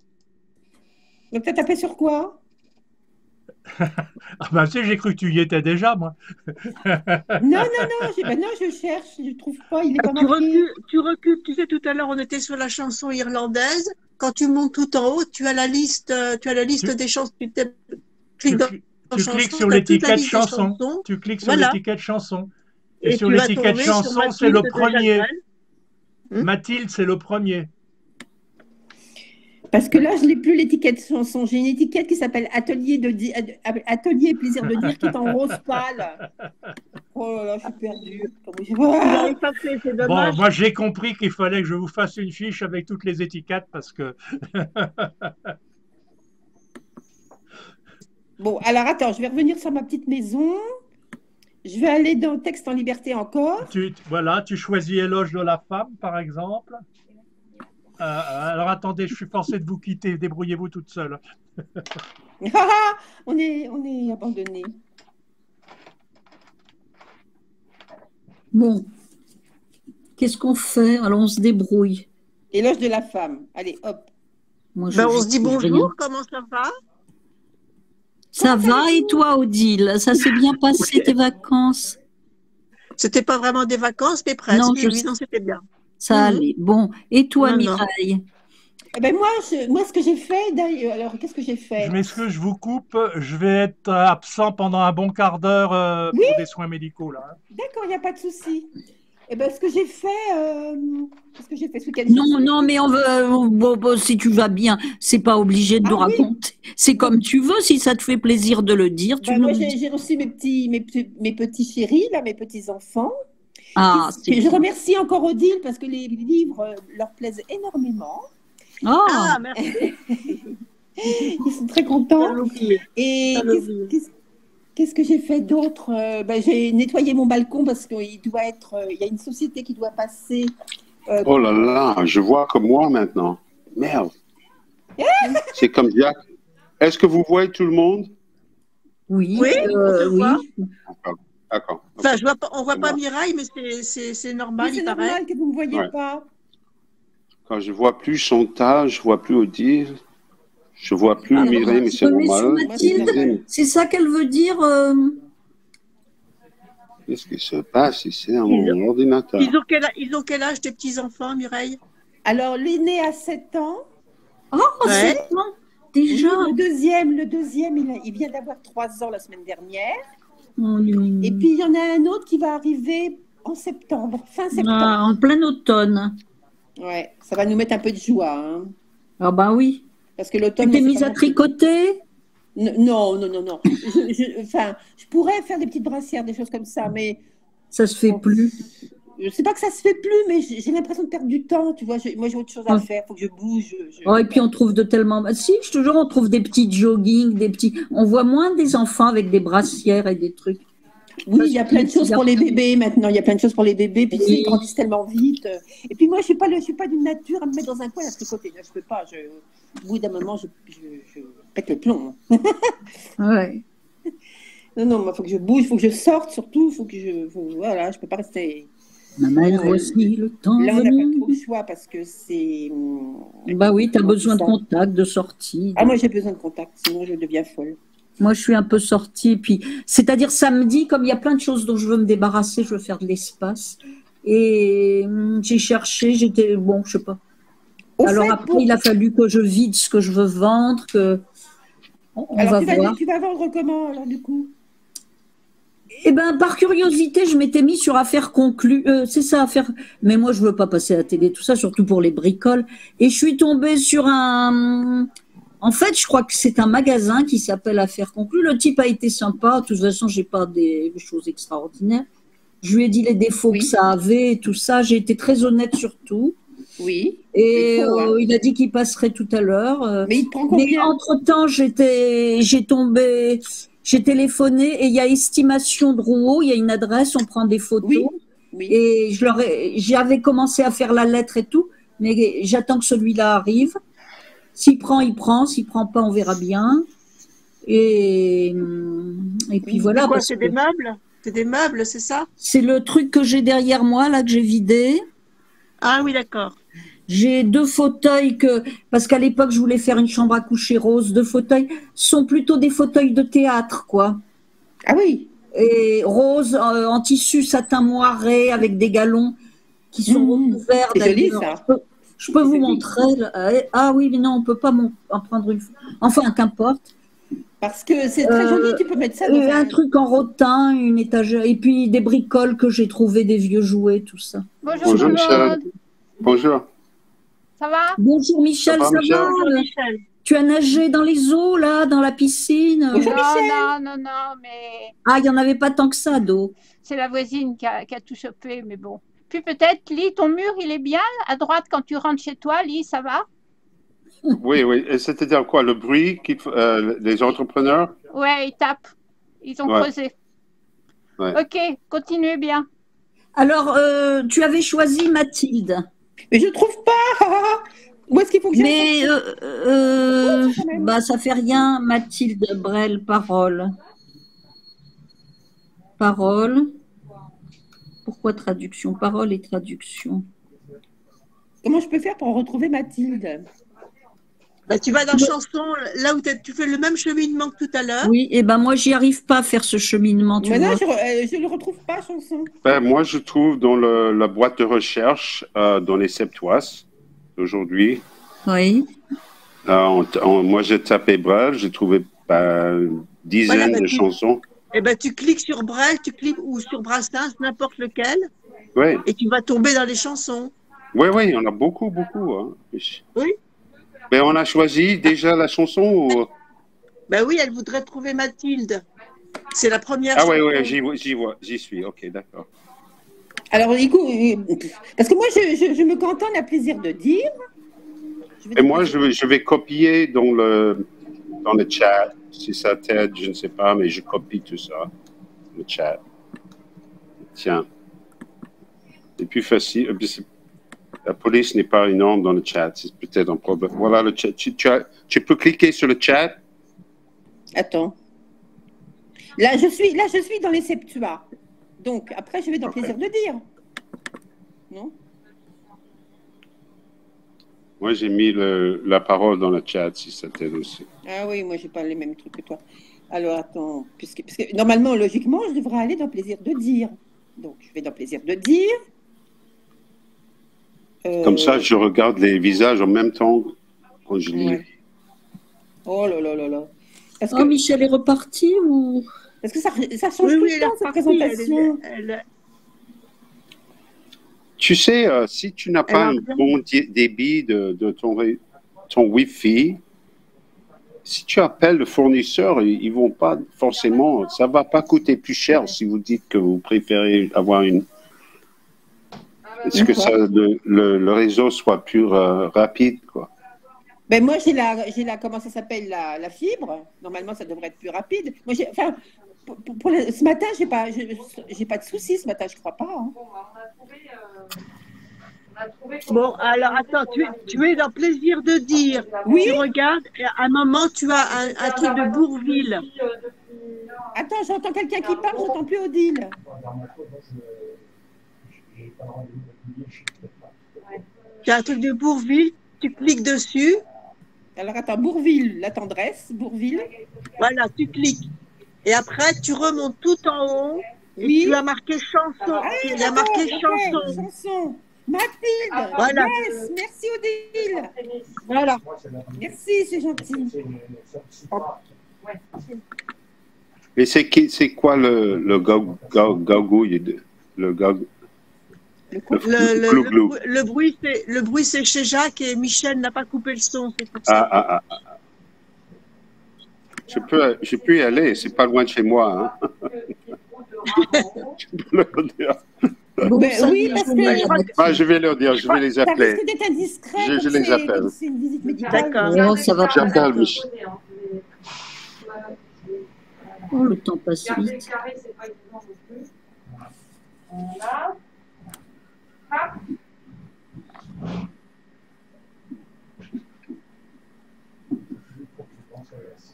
Donc, tu as tapé sur quoi? Ah ben, tu sais, j'ai cru que tu y étais déjà, moi. Non, je cherche, je ne trouve pas, il n'est pas Tu marqué. recules. Tu sais, tout à l'heure, on était sur la chanson irlandaise. Quand tu montes tout en haut, tu as la liste des chansons. Tu cliques dans Tu chanson, cliques sur tu as toute la l'étiquette liste des chanson. chansons. Tu cliques sur Voilà. l'étiquette chanson. Et Et sur tu vas l'étiquette tomber sur chanson, c'est le Mathilde de Jacques premier. Brel. Mathilde, c'est le premier. Parce que là, je n'ai plus l'étiquette chanson. J'ai une étiquette qui s'appelle Atelier Plaisir de dire qui est en rose pâle. Oh là là, je suis perdue. Tu l'avais pas fait, c'est Bon, dommage. moi j'ai compris qu'il fallait que je vous fasse une fiche avec toutes les étiquettes parce que. Bon, alors attends, je vais revenir sur ma petite maison. Je vais aller dans Texte en liberté encore. Voilà, tu choisis Éloge de la femme, par exemple. Alors attendez, je suis forcé de vous quitter. Débrouillez-vous toute seule. On est abandonnés. Bon. Qu'est-ce qu'on fait? Alors, on se débrouille. Éloge de la femme. Allez, hop. Moi, Ben, on se dit trouve rien. bonjour, comment ça va? Ça va et toi, Odile? Ça s'est bien passé tes vacances? C'était pas vraiment des vacances, mais presque. Non, Oui, non, c'était bien. Ça allait. Bon. Et toi, Non, non. Mireille? Eh ben moi, ce que j'ai fait, d'ailleurs, alors qu'est-ce que j'ai fait? Je m'excuse, je vous coupe. Je vais être absent pendant un bon quart d'heure pour des soins médicaux là. Hein. D'accord, il n'y a pas de souci. Eh ben, ce que j'ai fait ce week-end. Non, mais on veut. Bon, si tu vas bien, c'est pas obligé de Ah nous oui. raconter. C'est comme tu veux. Si ça te fait plaisir de le dire, tu Ben, nous moi, le dis. j'ai reçu mes petits chéris, là, mes petits enfants. Ah, c'est Je remercie encore Odile parce que les livres leur plaisent énormément. Ah, Ah, merci. Ils sont très contents. J'avais oublié. Et J'avais oublié. qu'est-ce que j'ai fait d'autre? Ben, j'ai nettoyé mon balcon parce qu'il y a une société qui doit passer. Oh là là, je vois comme moi maintenant. Merde. C'est comme Jacques. Est-ce que vous voyez tout le monde? oui. Oui, on te voit. oui. D'accord. Enfin, on voit pas Moi. Mireille, mais c'est normal, Oui, c'est il paraît. normal que vous ne me voyez Ouais. pas. Quand je vois plus Chantal, je vois plus Odile, je vois plus Alors, Mireille, mais tu c'est te mets sur normal. Mathilde. C'est ça qu'elle veut dire. Qu'est-ce qui se passe ici dans Ils, mon ordinateur? ils ont quel âge tes petits-enfants, Mireille? Alors, l'aîné a 7 ans. Oh, Ouais. c'est bon, Oui, déjà. le deuxième il vient d'avoir 3 ans la semaine dernière. Oh, Et puis, il y en a un autre qui va arriver en septembre, fin septembre. en plein automne. Ouais, ça va nous mettre un peu de joie, hein, Ah bah oui. parce que Tu l'automne, t'es c'est mise pas à non plus- tricoter? Non, non, non, non. Enfin, je pourrais faire des petites brassières, des choses comme ça, mais Ça se fait bon, plus. je sais pas que ça se fait plus, mais j'ai l'impression de perdre du temps, tu vois. Moi, j'ai autre chose à Oh. faire, faut que je bouge. Oh, et puis on trouve de tellement. Bah, si, je te jure, on trouve des petits jogging, des petits. On voit moins des enfants avec des brassières et des trucs. Oui, Parce il y a que plein de les choses pour les garçons- bébés maintenant. Il y a plein de choses pour les bébés. Puis tu sais, Oui. ils grandissent tellement vite. Et puis moi, je suis pas d'une nature à me mettre dans un coin à tricoter. Là, je peux pas. Au bout d'un moment, je pète le plomb. Ouais. Non, non, il faut que je bouge, il faut que je sorte surtout. Voilà, je peux pas rester. Maman, voici le temps Là, on n'a pas venu. trop le choix parce que c'est. Bah oui, tu as besoin de ça. contact, de sortie. Ah, moi, j'ai besoin de contact, sinon je deviens folle. Moi, je suis un peu sortie. Puis, c'est-à-dire samedi, comme il y a plein de choses dont je veux me débarrasser, je veux faire de l'espace. Et j'ai cherché, j'étais bon, je sais pas. Au Alors fait, après, il a fallu que je vide ce que je veux vendre, que on alors, va voir. tu vas vendre comment, alors, du coup? Eh ben, par curiosité, je m'étais mis sur affaires conclues. C'est ça, affaires. Mais moi, je veux pas passer à la télé, tout ça, surtout pour les bricoles. Et je suis tombée sur un. En fait, je crois que c'est un magasin qui s'appelle Affaires conclues. Le type a été sympa. De toute façon, j'ai pas des choses extraordinaires. Je lui ai dit les défauts Oui. que ça avait et tout ça. J'ai été très honnête sur tout. Oui. Et Il faut, hein. il a dit qu'il passerait tout à l'heure. Mais il te prend Mais combien? entre-temps, j'ai téléphoné et il y a estimation de Rouault, il y a une adresse, on prend des photos. Oui. Oui. Et j'avais commencé à faire la lettre et tout, mais j'attends que celui-là arrive. S'il prend, il prend. S'il prend pas, on verra bien. Et puis voilà. C'est quoi? parce C'est que des meubles? C'est des meubles, c'est ça? c'est le truc que j'ai derrière moi, là, que j'ai vidé. Ah oui, d'accord. J'ai 2 fauteuils parce qu'à l'époque, je voulais faire une chambre à coucher rose. 2 fauteuils sont plutôt des fauteuils de théâtre, quoi. Ah oui. Et rose, en tissu satin moiré avec des galons qui sont recouverts C'est joli, d'ailleurs. ça. Je peux vous joli. montrer. Là. Ah oui, mais non, on peut pas en prendre une. Enfin, qu'importe. Parce que c'est très joli, tu peux mettre ça dans Un truc en rotin, une étagère, et puis des bricoles que j'ai trouvées, des vieux jouets, tout ça. Bonjour, Bonjour tout le Michel. monde. Bonjour. Ça va? Bonjour Michel, Ça va, ça Michel? va? Bonjour, Michel. Tu as nagé dans les eaux, là, dans la piscine? Bonjour, Non, Michel. non, mais Ah, il n'y en avait pas tant que ça d'eau. c'est la voisine qui a tout chopé, mais bon. Puis peut-être, Lis, ton mur, il est bien à droite quand tu rentres chez toi, Lis, ça va? Oui, oui. Et c'est-à-dire quoi? Le bruit les entrepreneurs? Ouais, ils tapent. Ils ont Ouais. creusé. Ouais. Ok, continuez bien. Alors, tu avais choisi Mathilde. Mais je trouve pas. Où est-ce qu'il faut que j'aille? Mais bah, ça fait rien. Mathilde Brel, parole. Parole. Pourquoi traduction? Parole et traduction. Comment je peux faire pour retrouver Mathilde? Bah, tu vas dans chanson, là où tu fais le même cheminement que tout à l'heure. Oui, et ben moi, j'y arrive pas à faire ce cheminement, tu Maintenant, vois. je ne retrouve pas, chanson. Ben, moi, je trouve dans la boîte de recherche, dans les Septois d'aujourd'hui, Oui. moi, j'ai tapé Brel, j'ai trouvé une dizaine Voilà, bah, de chansons. Eh ben, tu cliques sur Brel, tu cliques ou sur Brassens, n'importe lequel, Oui, et tu vas tomber dans les chansons. oui, oui, il y en a beaucoup, beaucoup. Hein. Oui. Mais on a choisi déjà la chanson ou... Ben oui, elle voudrait trouver Mathilde. C'est la première Ah chanson. oui, j'y suis. Ok, d'accord. Alors, écoute, parce que moi, je me cantonne à plaisir de dire. Et moi, je vais copier dans le chat. Si ça t'aide, je ne sais pas, mais je copie tout ça. Le chat. Tiens. C'est plus facile. La police n'est pas énorme dans le chat. C'est peut-être un problème. Voilà le chat. Tu peux cliquer sur le chat. Attends. Là, je suis dans les Septuas. Donc, après, je vais dans plaisir de dire. Non? Moi, j'ai mis la parole dans le chat, si ça t'aide aussi. Ah oui, moi, j'ai pas les mêmes trucs que toi. Alors, attends, puisque normalement, logiquement, je devrais aller dans plaisir de dire. Donc, je vais dans plaisir de dire. Comme ça, je regarde les visages en même temps quand je lis. Ouais. Oh là là là là. Parce Oh, que, Michel est reparti ou... parce que ça change tout Oui, le elle est temps, cette repartie. présentation. Tu sais, si tu n'as pas un bon débit de ton Wi-Fi, si tu appelles le fournisseur, ils vont pas forcément, ça va pas coûter plus cher si vous dites que vous préférez avoir est-ce que ça, le réseau soit plus rapide, quoi. Ben moi, j'ai la, comment ça s'appelle, la fibre. Normalement, ça devrait être plus rapide. Moi, enfin, ce matin, j'ai pas de soucis ce matin, je crois pas. Hein. Bon, alors attends, tu es dans plaisir de dire. Oui. Tu regardes, et à un moment, tu as un truc de Bourville. Attends, j'entends quelqu'un qui parle, j'entends plus Odile. Tu as un truc de Bourville, tu cliques dessus. Alors attends, Bourville, la tendresse, Bourville. Voilà, tu cliques. Et après, tu remontes tout en haut. Et Oui. tu as marqué chanson. Il y a marqué chanson. Chanson. Mathilde. Voilà. Yes, merci Odile. Voilà. Merci, c'est gentil. Et c'est quoi le gagouille le gagouille? Le bruit, c'est chez Jacques et Michel n'a pas coupé le son. C'est pour ça. Je peux y aller, c'est pas loin de chez moi. Hein. Je peux leur dire. Bon, Ben oui, parce que... Je vais leur dire, je vais les Ça appeler. risque d'être indiscret. Je les appelle. comme c'est une visite médicale. D'accord. Oh, ça va pas. J'appelle Michel. Oh, le temps passe vite.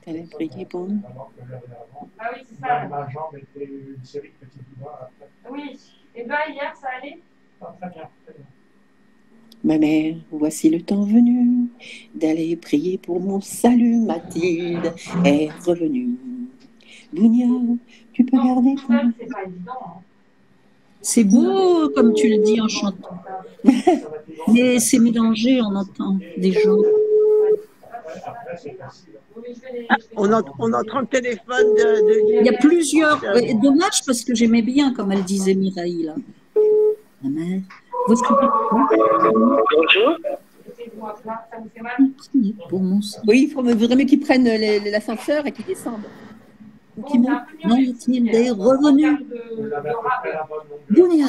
Elle a prié pour nous. Ah oui, c'est ça. Ma jambe était une série de petits doigts après. Oui. Et bien, hier, ça allait? Très bien, très bien. Ma mère, voici le temps venu d'aller prier pour mon salut. Mathilde est revenue. Dounia, tu peux garder Tout ton... seul, c'est pas évident. Hein. C'est beau, comme tu le dis en chantant. Mais c'est mélangé, on entend des gens. On entend le téléphone de... Il y a plusieurs... Dommage, parce que j'aimais bien, comme elle disait Mireille, là. Ma mère, voici Bonjour. pour mon... Oui, il faudrait mieux qu'ils prennent l'ascenseur et qu'ils descendent. Ou qu'ils montent. Mathilde est revenue. Dounia,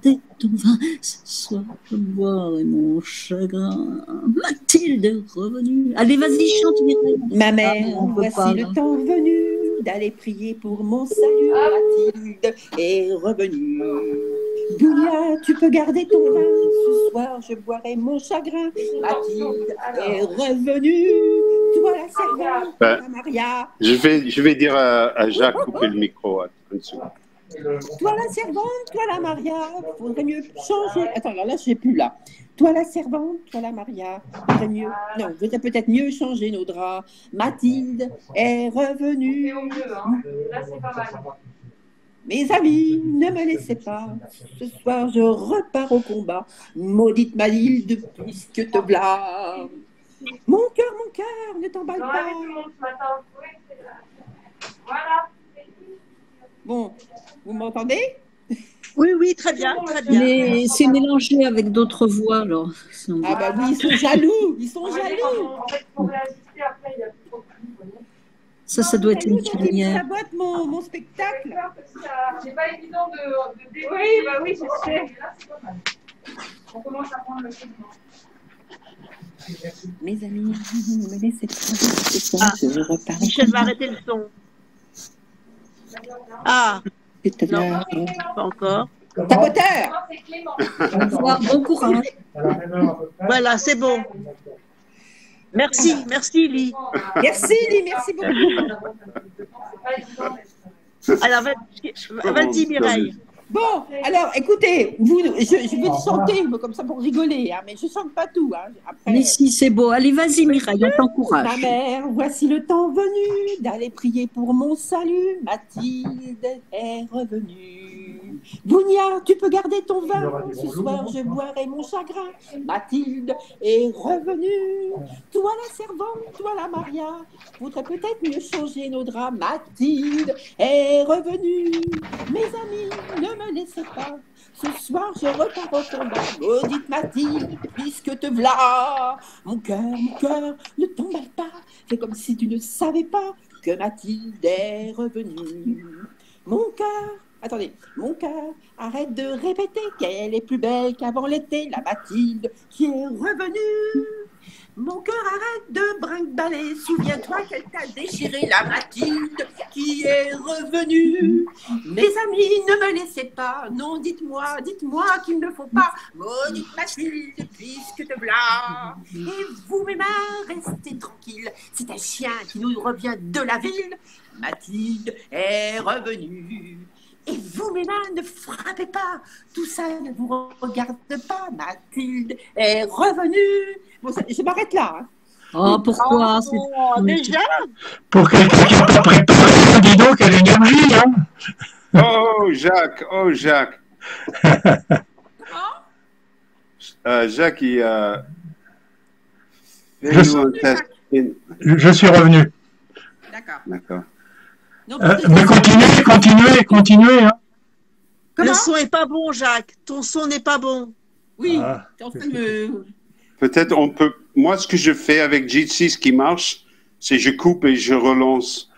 t'es ton vin, ce soir je boirai mon chagrin. Mathilde est revenue. Allez, vas-y, chante, Mireille. Ma mère, on peut voici pas, le là. temps venu d'aller prier pour mon salut. Mathilde est revenue. Dounia, tu peux garder ton vin. Ce soir, je boirai mon chagrin. Mathilde est revenue. Toi, la servante, la Maria. Je vais dire à Jacques couper le micro. Une seconde. Toi, la servante, toi, la Maria. Faudrait mieux changer. Attends, alors là, je sais plus là. Toi, la servante, toi, la Maria. Faudrait mieux. Non, faudrait peut-être mieux changer nos draps. Mathilde est revenue. C'est au mieux, hein. Là, c'est pas mal. Mes amis, ne me laissez pas. Ce soir, je repars au combat. Maudite Mathilde, puisque te blâme. Mon cœur, ne t'emballe On a pas. vu tout le monde ce matin. Oui, c'est là. Voilà. Bon, vous m'entendez? Oui, oui, très bien, très bien. Mais c'est mélangé avec d'autres voix, alors. Ah bah oui, ils sont jaloux. Ils sont En jaloux. fait, pour réajuster, après, il y a plus trop de pluie, vous voyez. Ça doit être une Ça cuillère. sabote mon spectacle. C'est pas évident de dérouler. Oui, bah oui, je sais. Là, c'est pas mal. On commence à prendre le chemin. Mes amis, ne me laissez pas. Ce soir, je repars. Michel va arrêter le son. Ah, S'il te plaît. non, pas encore. Saboteur. Non, c'est Clément. Au revoir, bon courage. À la même heure, à peu près. Voilà, c'est bon. Merci, merci, Lee. Merci, Lee, merci beaucoup. C'est pas évident d'être... Alors, vas-y, Mireille. Bon, alors, écoutez, je vais chanter comme ça pour rigoler, hein, mais je chante pas tout. Hein. Après, Mais si, c'est beau. Allez, vas-y, Mireille, on ma t'encourage. mère, voici le temps venu d'aller prier pour mon salut. Mathilde est revenue. Bounia, tu peux garder ton vin. Ce soir, je boirai mon chagrin. Mathilde est revenue. Toi la servante, toi la Maria, voudrais peut-être mieux changer nos draps. Mathilde est revenue. Mes amis, ne me laissez pas. Ce soir, je repars au combat. Maudite Mathilde, puisque te v'là. Mon cœur, ne t'emballe pas. Fais comme si tu ne savais pas que Mathilde est revenue. Mon cœur, attendez, mon cœur, arrête de répéter qu'elle est plus belle qu'avant l'été. La Mathilde qui est revenue. Mon cœur arrête de brinque-baller, souviens-toi qu'elle t'a déchiré, la Mathilde qui est revenue. Mes amis, ne me laissez pas, non, dites-moi qu'il ne faut pas. Maudite Mathilde, puisque te v'là. Et vous, mes mains, restez tranquilles, c'est un chien qui nous revient de la ville. Mathilde est revenue. Et vous, mes mains, ne frappez pas, tout ça ne vous regarde pas. Mathilde est revenue. Bon, je m'arrête là. Hein. Oh, pourquoi Déjà Pour quelqu'un qui n'a pas préparé, dis donc, elle a une énergie, hein. Oh, Jacques, oh, Jacques. Jacques, il a... Je suis revenu. D'accord. Mais continuez. Hein. Le son est pas bon, Jacques. Ton son n'est pas bon. Oui, Ah, t'es en train de me... Peut-être on peut... Moi, ce que je fais avec Jitsi, ce qui marche, c'est je coupe et je relance.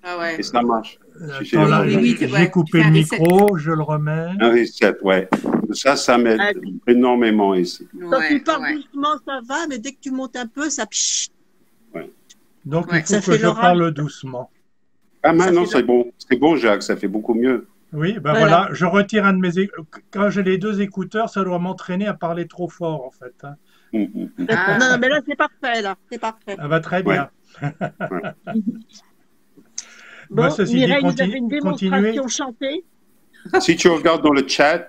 Ah ouais. Et ça marche. Attends, là, j'ai coupé le micro, je le remets. Un reset, ouais. Ça m'aide énormément ici. Quand tu parles doucement, ça va, mais dès que tu montes un peu, ça... Ouais. Donc, il faut que je parle doucement. Ah, maintenant, c'est bon. C'est bon, Jacques, ça fait beaucoup mieux. Oui, ben voilà, je retire un de mes... Quand j'ai les deux écouteurs, ça doit m'entraîner à parler trop fort, en fait. Hein. Non, mais là, c'est parfait, là. C'est parfait. Ah bah, très bien. Ouais. Bon, bah, ceci Mireille, dit, vous avez une démonstration chantée. Si tu regardes dans le chat,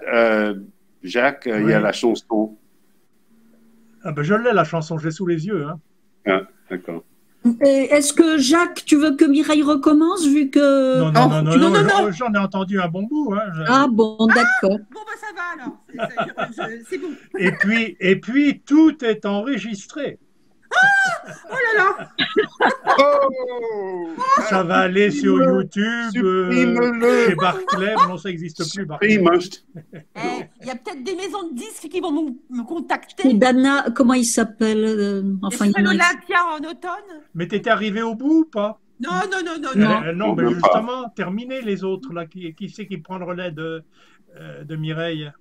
Jacques, il y a la chanson. Ah ben, je l'ai, la chanson, je l'ai sous les yeux. Hein. Ah, d'accord. Est-ce que, Jacques, tu veux que Mireille recommence, vu que... Non, j'en ai entendu un bon bout. Hein, Ah bon, d'accord. Bon, bah ça va alors, c'est bon. Et puis, tout est enregistré. Oh là là. Oh, ça va aller sur YouTube, chez Barclay. Non, ça n'existe plus, Barclay. Il y a peut-être des maisons de disques qui vont me contacter. Et Dana, comment il s'appelle enfin, il l'Olympia en automne. Mais t'étais arrivé au bout ou pas? Non, mais justement, terminez les autres. Là. Qui c'est qui prend le relais de Mireille?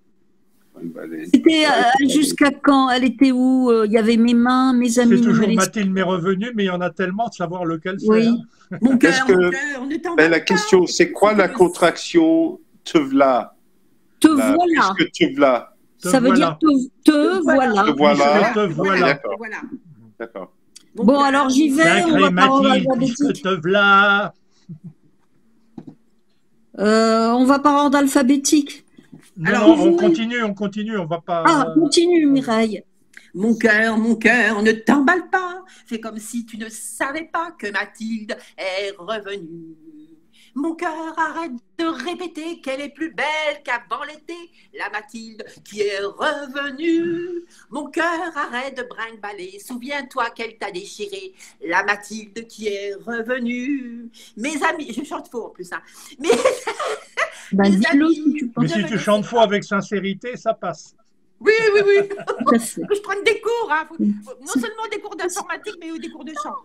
C'était jusqu'à quand? Elle était où? Il y avait mes mains, mes amis. C'est toujours Mathilde m'est revenue, mais il y en a tellement de savoir lequel c'est. Oui. Hein. Mon cœur, on est en la question, c'est quoi la contraction te v'là? Te voilà. Puisque te v'là. Ça veut dire te voilà. Te voilà. Te voilà. D'accord. Bon, alors j'y vais. On va par ordre alphabétique. Te voilà. On va par ordre alphabétique. Non, on continue, on va pas... Ah, continue, Mireille. Mon cœur, ne t'emballe pas. Fais comme si tu ne savais pas que Mathilde est revenue. Mon cœur arrête de répéter qu'elle est plus belle qu'avant l'été. La Mathilde qui est revenue. Mon cœur arrête de brinque-baller. Souviens-toi qu'elle t'a déchiré. La Mathilde qui est revenue. Mes amis, je chante faux en plus. Hein. Mais si tu chantes faux avec sincérité, ça passe. Oui. Que je prenne des cours. Hein. Non seulement des cours d'informatique, mais des cours de chant.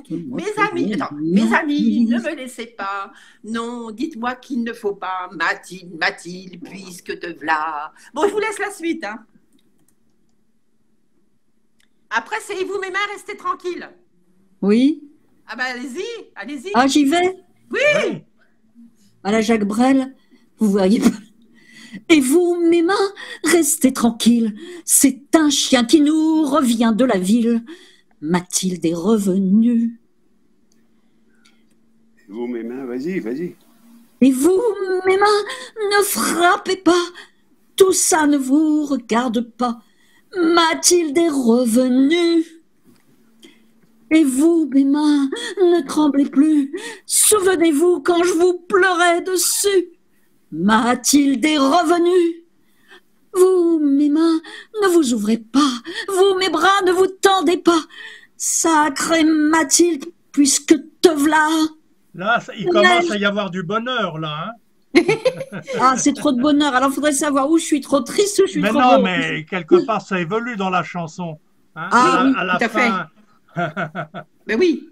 Mes amis, ne me laissez pas. Non, dites-moi qu'il ne faut pas. Mathilde, puisque te v'là. Bon, je vous laisse la suite. Hein. Après, c'est vous, mes mains, restez tranquilles. Oui. Ah bah, allez-y. Ah, j'y vais? Oui. À la Jacques Brel, vous voyez pas. Et vous, mes mains, restez tranquilles. C'est un chien qui nous revient de la ville. Mathilde est revenue. Vous, mes mains, vas-y. Et vous, mes mains, ne frappez pas, tout ça ne vous regarde pas. Mathilde est revenue. Et vous, mes mains, ne tremblez plus, souvenez-vous quand je vous pleurais dessus. Mathilde est revenue. Vous, mes mains, ne vous ouvrez pas, vous, mes bras, ne vous tendez pas. Sacrée Mathilde, puisque te v'là. Là, il commence à y avoir du bonheur, là. Hein. Ah, c'est trop de bonheur. Alors, il faudrait savoir où je suis trop triste ou je suis trop non, heureuse. mais quelque part, ça évolue dans la chanson. Hein. Ah oui, à la tout à fin. Ben oui.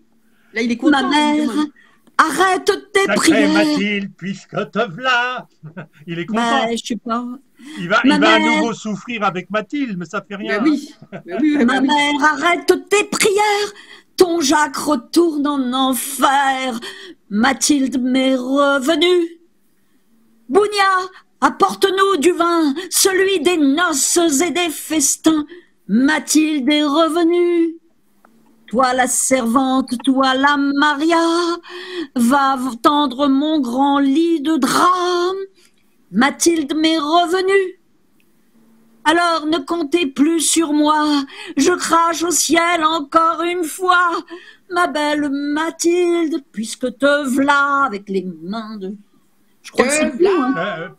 Là, il est content. Ma mère, arrête tes Sacrée prières. Mathilde, puisque te v'là. Il est content. Ben, je sais pas. Il va Ma à mère. nouveau souffrir avec Mathilde, mais ça fait rien. Ben oui. Ben oui, ben Ma oui. mère, arrête tes prières. Ton Jacques retourne en enfer. Mathilde m'est revenue. Bounia, apporte-nous du vin, celui des noces et des festins. Mathilde est revenue. Toi la servante, toi la Maria, va tendre mon grand lit de drap. Mathilde m'est revenue. Alors ne comptez plus sur moi, je crache au ciel encore une fois. Ma belle Mathilde, puisque te v'là avec les mains de... Je crois que c'est tout, hein.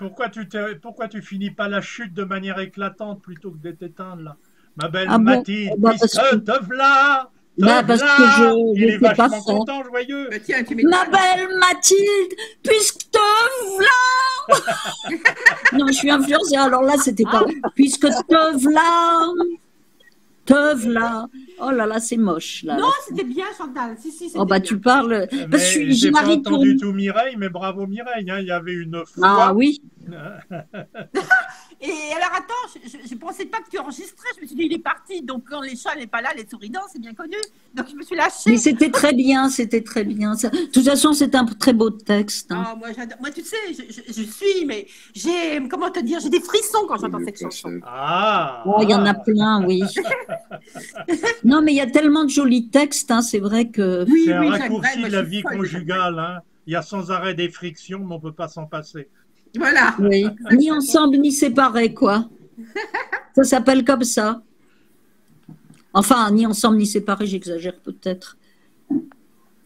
Pourquoi tu finis pas la chute de manière éclatante plutôt que de t'éteindre, là? Ma belle Ah bon? Mathilde, Bah, parce puisque que- te v'là, Bah, parce que je il est sais pas vachement faire. content, joyeux. Ben tiens, tu Ma m'étonnes. belle Mathilde, puisque te v'là. Non, je suis influencée, alors là, c'était pas... Puisque te v'là, te v'là. Oh là là, c'est moche, là. Non, c'était bien, Chantal. Si, si, c'était Oh bah bien. tu parles... Parce que Mais j'ai j'ai pas la ritourne. entendu tout Mireille, mais bravo Mireille, hein, il y avait une foi. Ah oui. Et alors, attends, je pensais pas que tu enregistrais. Je me suis dit, il est parti. Donc, quand les chats n'est pas là, les souris dansent, c'est bien connu. Donc, je me suis lâchée. Mais c'était très bien, c'était très bien. Ça- De toute façon, c'est un très beau texte, hein. Ah, moi, j'adore. Moi, tu sais, je suis, mais j'ai, comment te dire, j'ai des frissons quand j'entends cette chanson. Ah, Oh, il y en a plein, oui. Non, mais il y a tellement de jolis textes, hein, c'est vrai que... Oui, c'est un oui, Jacques raccourci Brel, moi, de je la suis vie folle de Jacques conjugale. Hein. Il y a sans arrêt des frictions, mais on peut pas s'en passer. Brel. Voilà. Oui, ni ensemble ni séparés, quoi. Ça s'appelle comme ça. Enfin, ni ensemble ni séparés, j'exagère peut-être.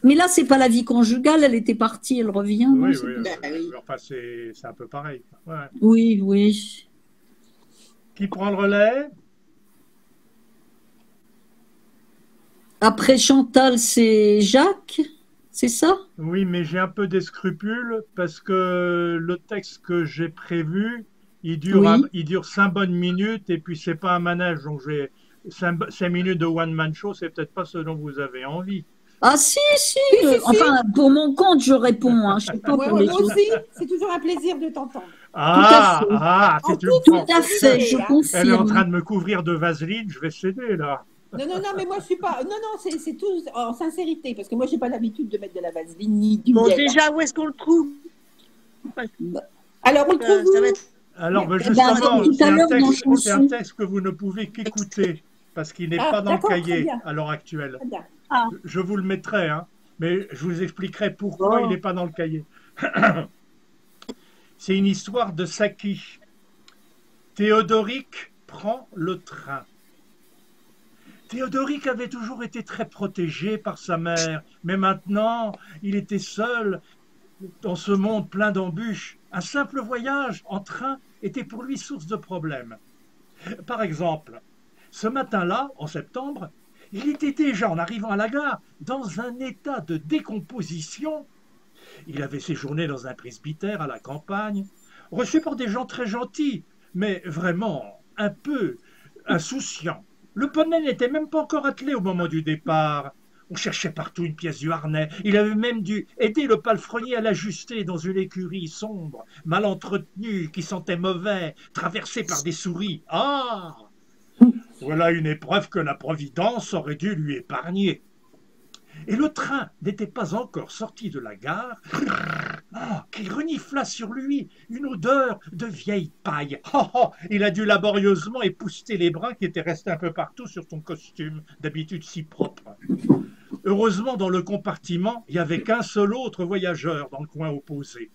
Mais là, c'est pas la vie conjugale, elle était partie, elle revient. non, Oui, c'est- oui. Ben oui. Enfin, c'est un peu pareil. Ouais. Oui, oui. Qui prend le relais? Après Chantal, c'est Jacques, c'est ça? Oui, mais j'ai un peu des scrupules parce que le texte que j'ai prévu, il dure, Oui. il dure 5 bonnes minutes et puis c'est pas un manège. Donc j'ai 5 minutes de one-man show, c'est peut-être pas ce dont vous avez envie. Ah si, enfin, pour mon compte, je réponds, hein. Je sais pas Ouais, pour ouais, les moi autres. aussi, c'est toujours un plaisir de t'entendre. Ah, fait. ah, En c'est une toute Tout à fait, je hein. Elle est en train confirme. de me couvrir de vaseline, je vais céder là. Non, non, non, mais moi, je suis pas. Non, non, c'est tout en sincérité, parce que moi, j'ai pas l'habitude de mettre de la vaseline ni du Bon, miel. déjà, où est-ce qu'on le trouve? Alors, on le trouve Ça où va être... Alors, ben, Eh ben, justement, tout à l'heure, dans c'est un chanson. texte que vous ne pouvez qu'écouter parce qu'il n'est Ah, pas dans le d'accord, très cahier bien. à l'heure actuelle. Très bien. Je vous le mettrai, hein, mais je vous expliquerai pourquoi Oh. il n'est pas dans le cahier. C'est une histoire de Saki. Théodoric prend le train. Théodoric avait toujours été très protégé par sa mère, mais maintenant, il était seul dans ce monde plein d'embûches. Un simple voyage en train était pour lui source de problèmes. Par exemple, ce matin-là, en septembre, il était déjà, en arrivant à la gare, dans un état de décomposition. Il avait séjourné dans un presbytère à la campagne, reçu par des gens très gentils, mais vraiment un peu insouciants. Le poney n'était même pas encore attelé au moment du départ. On cherchait partout une pièce du harnais. Il avait même dû aider le palefrenier à l'ajuster dans une écurie sombre, mal entretenue, qui sentait mauvais, traversée par des souris. Ah! Voilà une épreuve que la Providence aurait dû lui épargner. Et le train n'était pas encore sorti de la gare qu'il renifla sur lui une odeur de vieille paille. Il a dû laborieusement épousseter les brins qui étaient restés un peu partout sur son costume, d'habitude si propre. Heureusement, dans le compartiment, il n'y avait qu'un seul autre voyageur dans le coin opposé.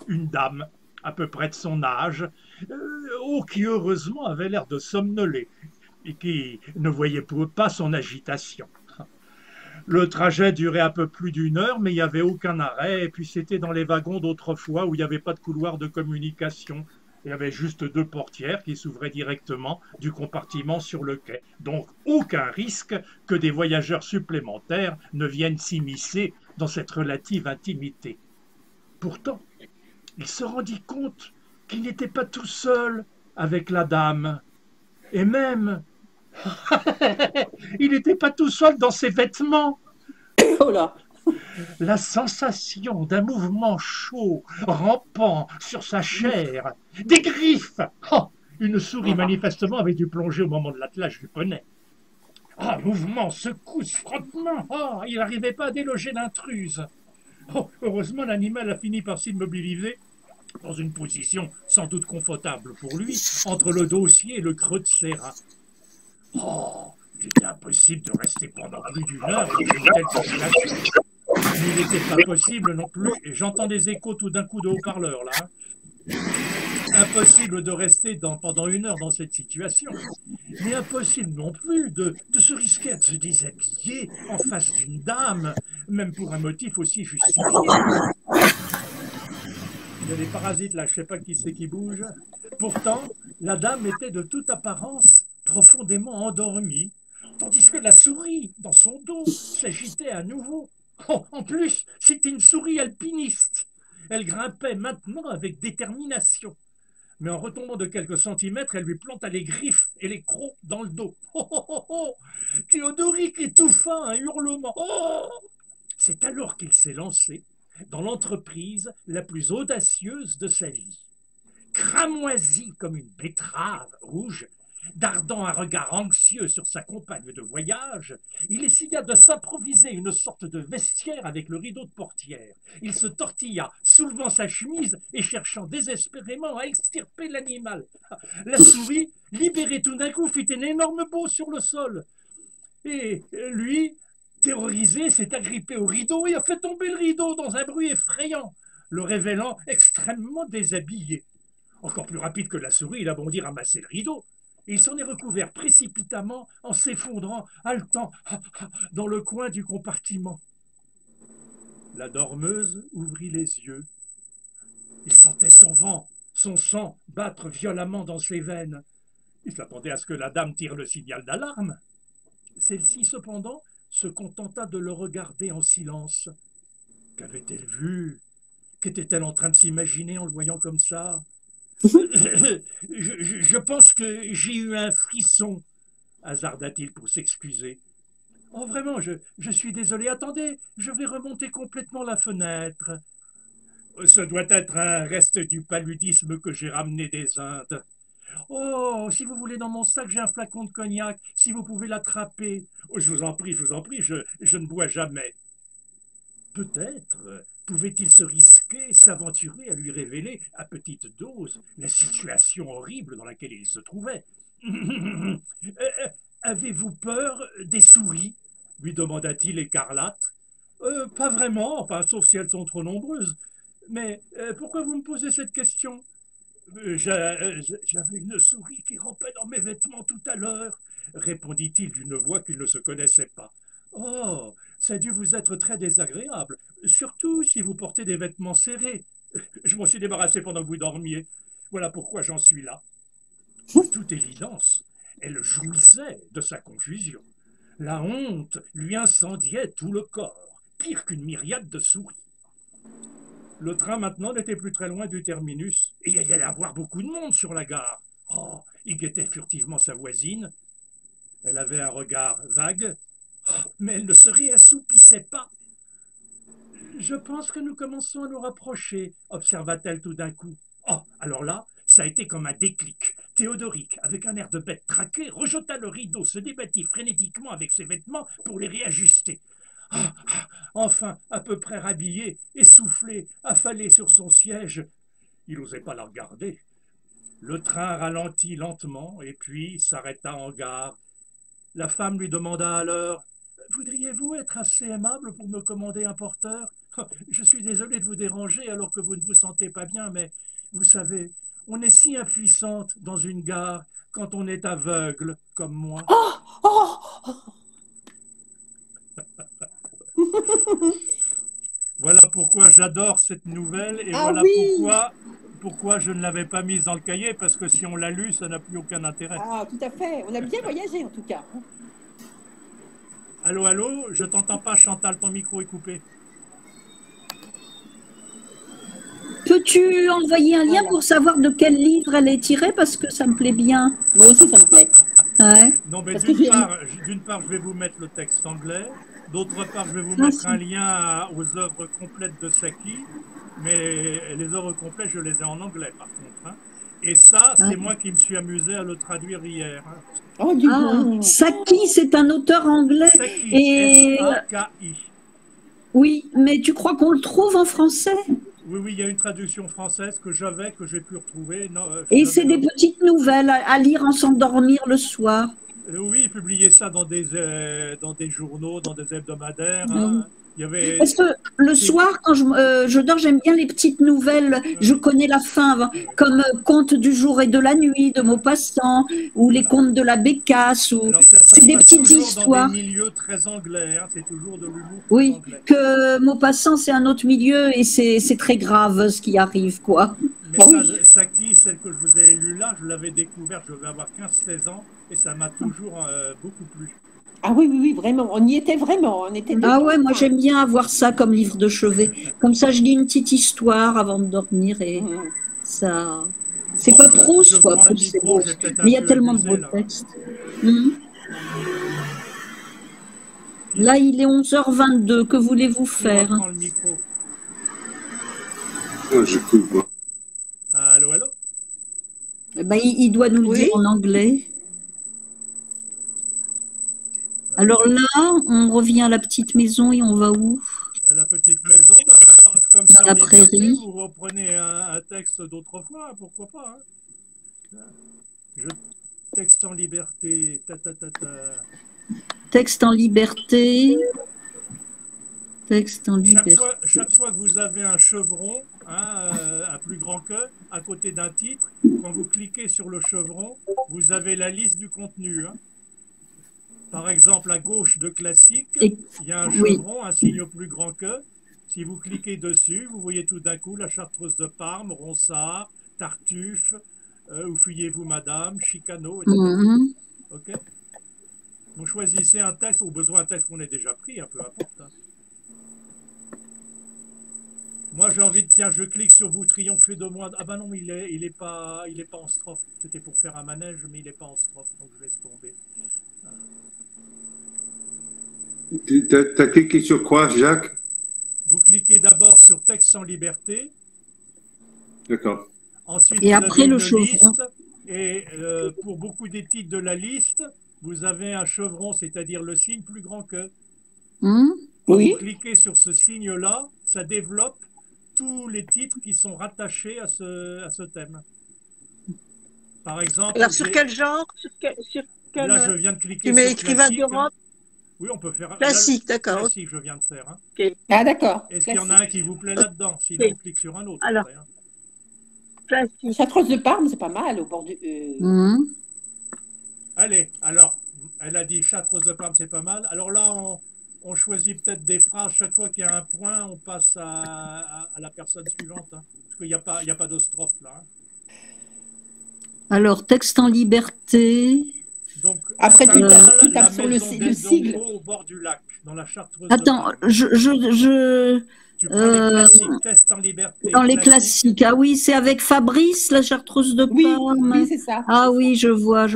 Une dame, à peu près de son âge, qui heureusement avait l'air de somnoler et qui ne voyait pas son agitation. Le trajet durait un peu plus d'une heure, mais il n'y avait aucun arrêt, et puis c'était dans les wagons d'autrefois où il n'y avait pas de couloir de communication. Il y avait juste 2 portières qui s'ouvraient directement du compartiment sur le quai. Donc aucun risque que des voyageurs supplémentaires ne viennent s'immiscer dans cette relative intimité. Pourtant, il se rendit compte qu'il n'était pas tout seul avec la dame. Et même, il n'était pas tout seul dans ses vêtements. Oh là! La sensation d'un mouvement chaud, rampant sur sa chair, des griffes. Une souris manifestement avait dû plonger au moment de l'attelage du poney. Mouvement, secousse, frottement. Il n'arrivait pas à déloger l'intruse. Heureusement, l'animal a fini par s'immobiliser dans une position sans doute confortable pour lui, entre le dossier et le creux de ses reins. Il était impossible de rester pendant plus d'une heure dans une telle situation. Mais il n'était pas possible non plus, et j'entends des échos tout d'un coup de haut-parleur là. Impossible de rester pendant une heure dans cette situation. Mais impossible non plus de se risquer à se déshabiller en face d'une dame, même pour un motif aussi justifié. Il y a des parasites là, je ne sais pas qui c'est qui bouge. Pourtant, la dame était de toute apparence profondément endormie, tandis que la souris, dans son dos, s'agitait à nouveau. En plus, c'était une souris alpiniste. Elle grimpait maintenant avec détermination. Mais en retombant de quelques centimètres, elle lui planta les griffes et les crocs dans le dos. Théodoric étouffa un hurlement. C'est alors qu'il s'est lancé dans l'entreprise la plus audacieuse de sa vie. Cramoisi comme une betterave rouge, dardant un regard anxieux sur sa compagne de voyage, il essaya de s'improviser une sorte de vestiaire avec le rideau de portière. Il se tortilla, soulevant sa chemise et cherchant désespérément à extirper l'animal. La souris, libérée tout d'un coup, fit un énorme bond sur le sol. Et lui, terrorisé, s'est agrippé au rideau et a fait tomber le rideau dans un bruit effrayant, le révélant extrêmement déshabillé. Encore plus rapide que la souris, il a bondi ramasser le rideau. Il s'en est recouvert précipitamment en s'effondrant, haletant, dans le coin du compartiment. La dormeuse ouvrit les yeux. Il sentait son sang battre violemment dans ses veines. Il s'attendait à ce que la dame tire le signal d'alarme. Celle-ci, cependant, se contenta de le regarder en silence. Qu'avait-elle vu? Qu'était-elle en train de s'imaginer en le voyant comme ça? Je pense que j'ai eu un frisson, hasarda-t-il pour s'excuser. Vraiment, je suis désolé. Attendez, je vais remonter complètement la fenêtre. Ce doit être un reste du paludisme que j'ai ramené des Indes. Si vous voulez, dans mon sac, j'ai un flacon de cognac, si vous pouvez l'attraper. Je vous en prie, je ne bois jamais. Peut-être pouvait-il se risquer, s'aventurer à lui révéler, à petite dose, la situation horrible dans laquelle il se trouvait. Avez-vous peur des souris? Lui demanda-t-il écarlate. Pas vraiment, sauf si elles sont trop nombreuses. Mais pourquoi vous me posez cette question? J'avais une souris qui rampait dans mes vêtements tout à l'heure, répondit-il d'une voix qu'il ne se connaissait pas. Ça a dû vous être très désagréable, surtout si vous portez des vêtements serrés. Je m'en suis débarrassé pendant que vous dormiez. Voilà pourquoi j'en suis là. De toute évidence, elle jouissait de sa confusion. La honte lui incendiait tout le corps, pire qu'une myriade de souris. Le train maintenant n'était plus très loin du terminus, et il y allait avoir beaucoup de monde sur la gare. Il guettait furtivement sa voisine. Elle avait un regard vague, mais elle ne se réassoupissait pas. Je pense que nous commençons à nous rapprocher, observa-t-elle tout d'un coup. Alors là, ça a été comme un déclic. Théodoric, avec un air de bête traquée, rejeta le rideau, se débattit frénétiquement avec ses vêtements pour les réajuster. Enfin, à peu près rhabillé, essoufflé, affalé sur son siège, il n'osait pas la regarder. Le train ralentit lentement et puis s'arrêta en gare. La femme lui demanda alors « voudriez-vous être assez aimable pour me commander un porteur? Je suis désolé de vous déranger alors que vous ne vous sentez pas bien, mais vous savez, on est si impuissante dans une gare quand on est aveugle comme moi. Oh, oh, Voilà pourquoi j'adore cette nouvelle et Ah voilà oui. pourquoi je ne l'avais pas mise dans le cahier, parce que si on l'a lu, ça n'a plus aucun intérêt. Ah, tout à fait. On a bien voyagé, en tout cas. Allô, allô, je t'entends pas, Chantal, ton micro est coupé. Peux-tu envoyer un lien Voilà. pour savoir de quel livre elle est tirée? Parce que ça me plaît bien. Moi aussi, ça me plaît. Ouais. Non, mais Parce que d'une part, je vais vous mettre le texte anglais. D'autre part, je vais vous Ah, mettre si. un lien aux œuvres complètes de Saki. Mais les œuvres complètes, je les ai en anglais, par contre. Hein. Et ça, c'est Ah. moi qui me suis amusé à le traduire hier. Hein. Oh, dis Ah, donc. Saki, c'est un auteur anglais. Saki, Et S-A-K-I. oui, mais tu crois qu'on le trouve en français? Oui, il y a une traduction française que j'ai pu retrouver. Non, Et j'avais c'est des le- petites nouvelles à lire en s'endormir le soir. Oui, ils publiaient ça dans des journaux, dans des hebdomadaires. Ah Hein. Il y avait... Parce que le C'est- soir, quand je dors, j'aime bien les petites nouvelles. Je connais la fin, comme Contes du jour et de la nuit de Maupassant, ou les contes de la Bécasse, ou Alors, ça c'est se des passe petites toujours histoires. dans des milieux très anglais. Hein. C'est toujours de l'humour très Oui, anglais. que Maupassant, c'est un autre milieu et c'est très grave ce qui arrive, quoi. Mais Saki, celle que je vous ai lue là, je l'avais découverte, je vais avoir 15-16 ans, et ça m'a toujours beaucoup plu. Ah oui, oui, oui, vraiment. On y était vraiment. On était Ah dedans. ouais, moi j'aime bien avoir ça comme livre de chevet. Comme ça, je lis une petite histoire avant de dormir et Mhm. ça. C'est Bon, pas je Proust, quoi. prends le Proust, c'est micro, beau. j'ai peut-être un Mais il y a peu tellement de abusé, beaux là. textes. Là, il est 11h22. Que voulez-vous Qui faire? reprend le micro? Je coupe. Allô, allô? Eh ben, il doit nous le Oui. dire en anglais. Alors là, on revient à la petite maison et on va où? La petite maison, bah, comme Dans ça, la en liberté, prairie. vous reprenez un texte d'autrefois, pourquoi pas. Hein. Texte en liberté, Texte en liberté. Texte en liberté. Chaque fois que vous avez un chevron, hein, un plus grand que, à côté d'un titre, quand vous cliquez sur le chevron, vous avez la liste du contenu. Hein. Par exemple, à gauche de classique, Et- il y a un oui. chevron, un signe plus grand que. Si vous cliquez dessus, vous voyez tout d'un coup la Chartreuse de Parme, Ronsard, Tartuffe, Où fuyez-vous madame, Chicano, etc. Mhm. Ok. Vous choisissez un texte, au besoin un texte qu'on ait déjà pris, peu importe. Hein. Moi j'ai envie de, tiens, je clique sur vous triomphez de moi. Ah ben non, il est pas en strophe. C'était pour faire un manège, mais il n'est pas en strophe, donc je laisse tomber. T'as cliqué sur quoi, Jacques? Vous cliquez d'abord sur texte en liberté. D'accord. Ensuite, Et vous après, avez le une chevron. liste. Et pour beaucoup des titres de la liste, vous avez un chevron, c'est-à-dire le signe plus grand que. Hum? Quand Oui. vous cliquez sur ce signe-là, ça développe tous les titres qui sont rattachés à ce thème. Par exemple, Alors, sur quel genre? Sur quel... là, je viens de cliquer Tu mets sur écrivain classique. d'Europe? Oui, on peut faire. Classique, Là, d'accord. classique, je viens de faire. Hein. Ah, d'accord. Est-ce qu'il y en a un qui vous plaît là-dedans? Sinon, on clique sur un autre. Alors. après, hein. Classique. Chartreuse de Parme, c'est pas mal au bord du. Hum. Allez, alors, elle a dit Chartreuse de Parme, c'est pas mal. Alors là, on choisit peut-être des phrases. Chaque fois qu'il y a un point, on passe à la personne suivante. Hein. Parce qu'il n'y a pas de strophe là. Hein. Alors, texte en liberté. Donc, Après, tu Saint-Gall, tapes la sur le maison le sigle. d'Eldongo au bord du lac, dans la Chartreuse Attends, de Parme. Tu prends les classiques, test en liberté. dans les classiques. Ah oui, c'est avec Fabrice, la Chartreuse de Oui, Parme. oui, c'est ça. Ah oui, je vois.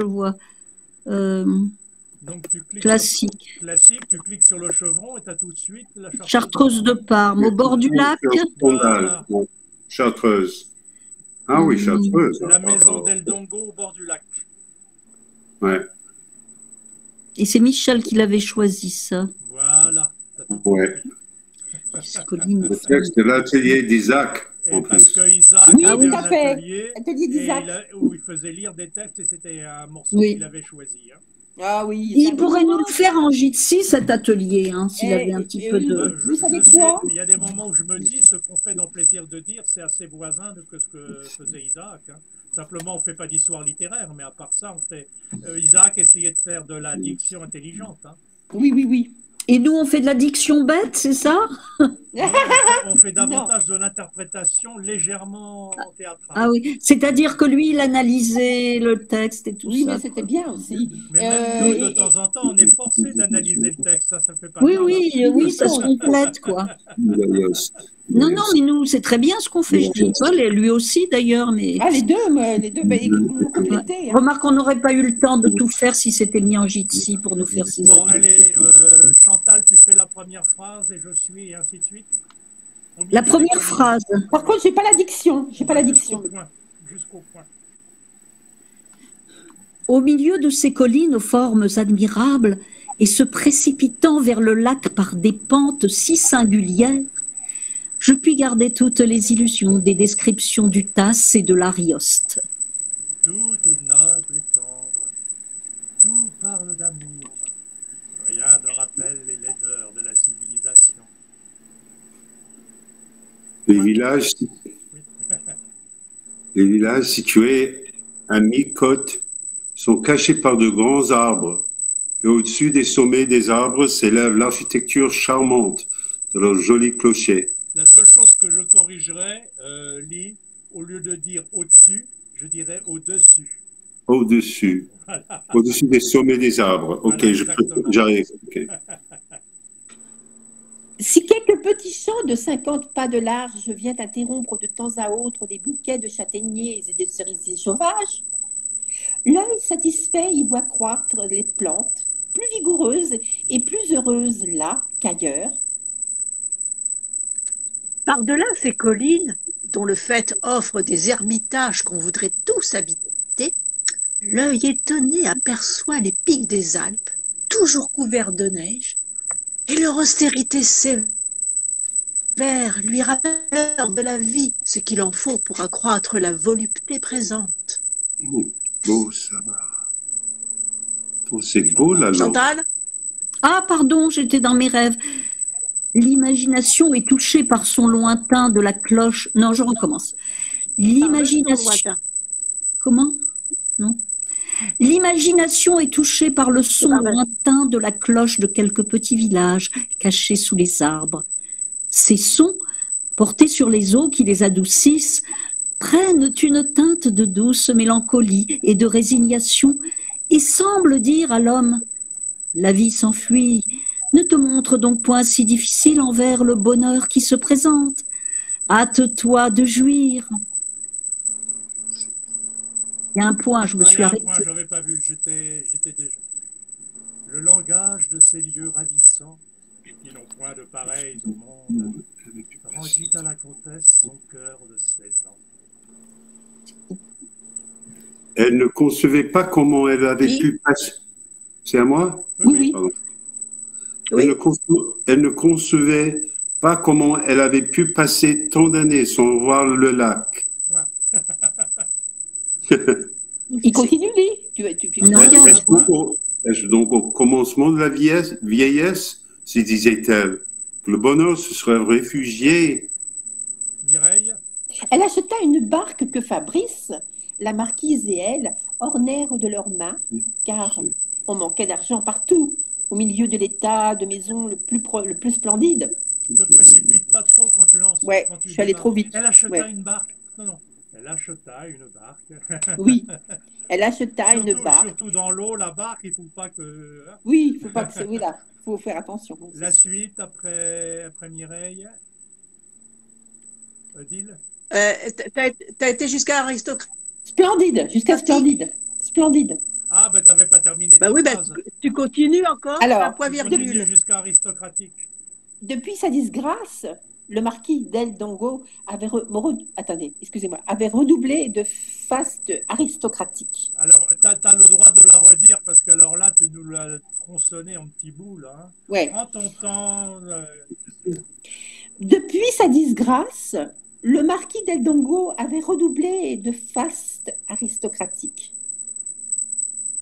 Donc, tu cliques Classique. sur classique, tu cliques sur le chevron et tu as tout de suite la Chartreuse de Parme, au bord du lac. Voilà. Bon, Chartreuse. Ah oui, Chartreuse. La maison d'Eldongo au bord du lac. Ouais. Et c'est Michel qui l'avait choisi, ça. Voilà. T'as tout Ouais. C'est Colline. Le texte de l'atelier d'Isaac, Et en parce plus. que Isaac Oui, avait tout à un fait. atelier Atelier et d'Isaac. où il faisait lire des textes et c'était un morceau Oui. qu'il avait choisi. Hein. Ah oui. Il pourrait nous le faire en Jitsi, cet atelier, hein, s'il avait un petit peu de... Vous savez sais, quoi? il y a des moments où je me dis, ce qu'on fait dans Plaisir de dire, c'est assez voisin de ce que faisait Isaac. Hein. Simplement, on ne fait pas d'histoire littéraire, mais à part ça, on fait... Isaac essayait de faire de la diction intelligente. Hein. Oui, oui, oui. Et nous, on fait de la diction bête, c'est ça? Non, on fait davantage de l'interprétation légèrement théâtrale. Ah oui, c'est-à-dire que lui, il analysait le texte et tout Oui, ça. mais c'était bien aussi. Mais même nous, de temps en temps, on est forcé d'analyser le texte. Ça fait pas Oui, mal, oui, hein. oui, ça se complète, quoi. Non, non, mais nous, c'est très bien ce qu'on fait. Je dis pas, lui aussi d'ailleurs, mais... Ah, les deux, vous complétez. Hein. Remarque, on n'aurait pas eu le temps de tout faire si c'était mis en Jitsi pour nous faire ces Bon, ateliers. allez, Chantal, tu fais la première phrase et je suis, et ainsi de suite. La première phrase. Par contre, j'ai pas la diction. J'ai pas la diction. Jusqu'au point. Au milieu de ces collines aux formes admirables et se précipitant vers le lac par des pentes si singulières, je puis garder toutes les illusions des descriptions du Tasse et de l'Arioste. Tout est noble et tendre, tout parle d'amour, rien ne rappelle les laideurs de la civilisation. Les villages situés à mi-côte sont cachés par de grands arbres, et au-dessus des sommets des arbres s'élève l'architecture charmante de leurs jolis clochers. La seule chose que je corrigerais, Lee, au lieu de dire au-dessus, je dirais au-dessus. Au-dessus. Voilà. Au-dessus des sommets des arbres. Ok, voilà, j'arrive. Okay. Si quelques petits champs de 50 pas de large viennent interrompre de temps à autre des bouquets de châtaigniers et de cerisiers sauvages, l'œil satisfait y voit croître les plantes, plus vigoureuses et plus heureuses là qu'ailleurs. Par-delà ces collines, dont le fait offre des ermitages qu'on voudrait tous habiter, l'œil étonné aperçoit les pics des Alpes, toujours couverts de neige, et leur austérité sévère lui rappelle de la vie ce qu'il en faut pour accroître la volupté présente. Beau, ça va. Oh, c'est beau, la langue. Chantal ? Ah, pardon, j'étais dans mes rêves. L'imagination est touchée par son lointain de la cloche. Non, je recommence. L'imagination. Comment? Non. L'imagination est touchée par le son lointain de la cloche de quelques petits villages cachés sous les arbres. Ces sons, portés sur les eaux qui les adoucissent, prennent une teinte de douce mélancolie et de résignation et semblent dire à l'homme « La vie s'enfuit, ne te montre donc point si difficile envers le bonheur qui se présente. Hâte-toi de jouir. » Il y a un point, je me suis arrêtée. Je n'avais pas vu, j'étais déjà. Le langage de ces lieux ravissants, qui n'ont point de pareils au monde, rendit à la comtesse son cœur de 16 ans. Elle ne concevait pas comment elle avait pu passer. C'est à moi? Oui. Pardon. Elle ne concevait pas comment elle avait pu passer tant d'années sans voir le lac. Il continue, lui. Est-ce donc au commencement de la vieillesse, se disait-elle, que le bonheur se serait réfugié? Mireille? Elle acheta une barque que Fabrice, la marquise et elle ornèrent de leurs mains, car on manquait d'argent partout, au milieu de l'état de maison le plus splendide. Ne te précipite pas trop quand tu lances. Ouais, je suis allée trop vite. Elle acheta une barque. Non. Elle acheta une barque. Oui, elle acheta une barque. Surtout dans l'eau, la barque, il ne faut pas que... Oui, il ne faut pas que... Oui, là, il faut faire attention. La suite, après Mireille. Odile? T'as été jusqu'à aristocrate. Splendide, jusqu'à splendide. Splendide. Ah, ben t'avais pas terminé. Oui, tu continues encore. Alors, tu continues jusqu'à aristocratique. Depuis sa disgrâce, le marquis d'El Dongo avait redoublé de faste aristocratique. Alors, tu as le droit de la redire parce que alors là, tu nous l'as tronçonné en petits bouts, là. Hein. Ouais. Prends ton temps. Depuis sa disgrâce, le marquis d'El Dongo avait redoublé de faste aristocratique.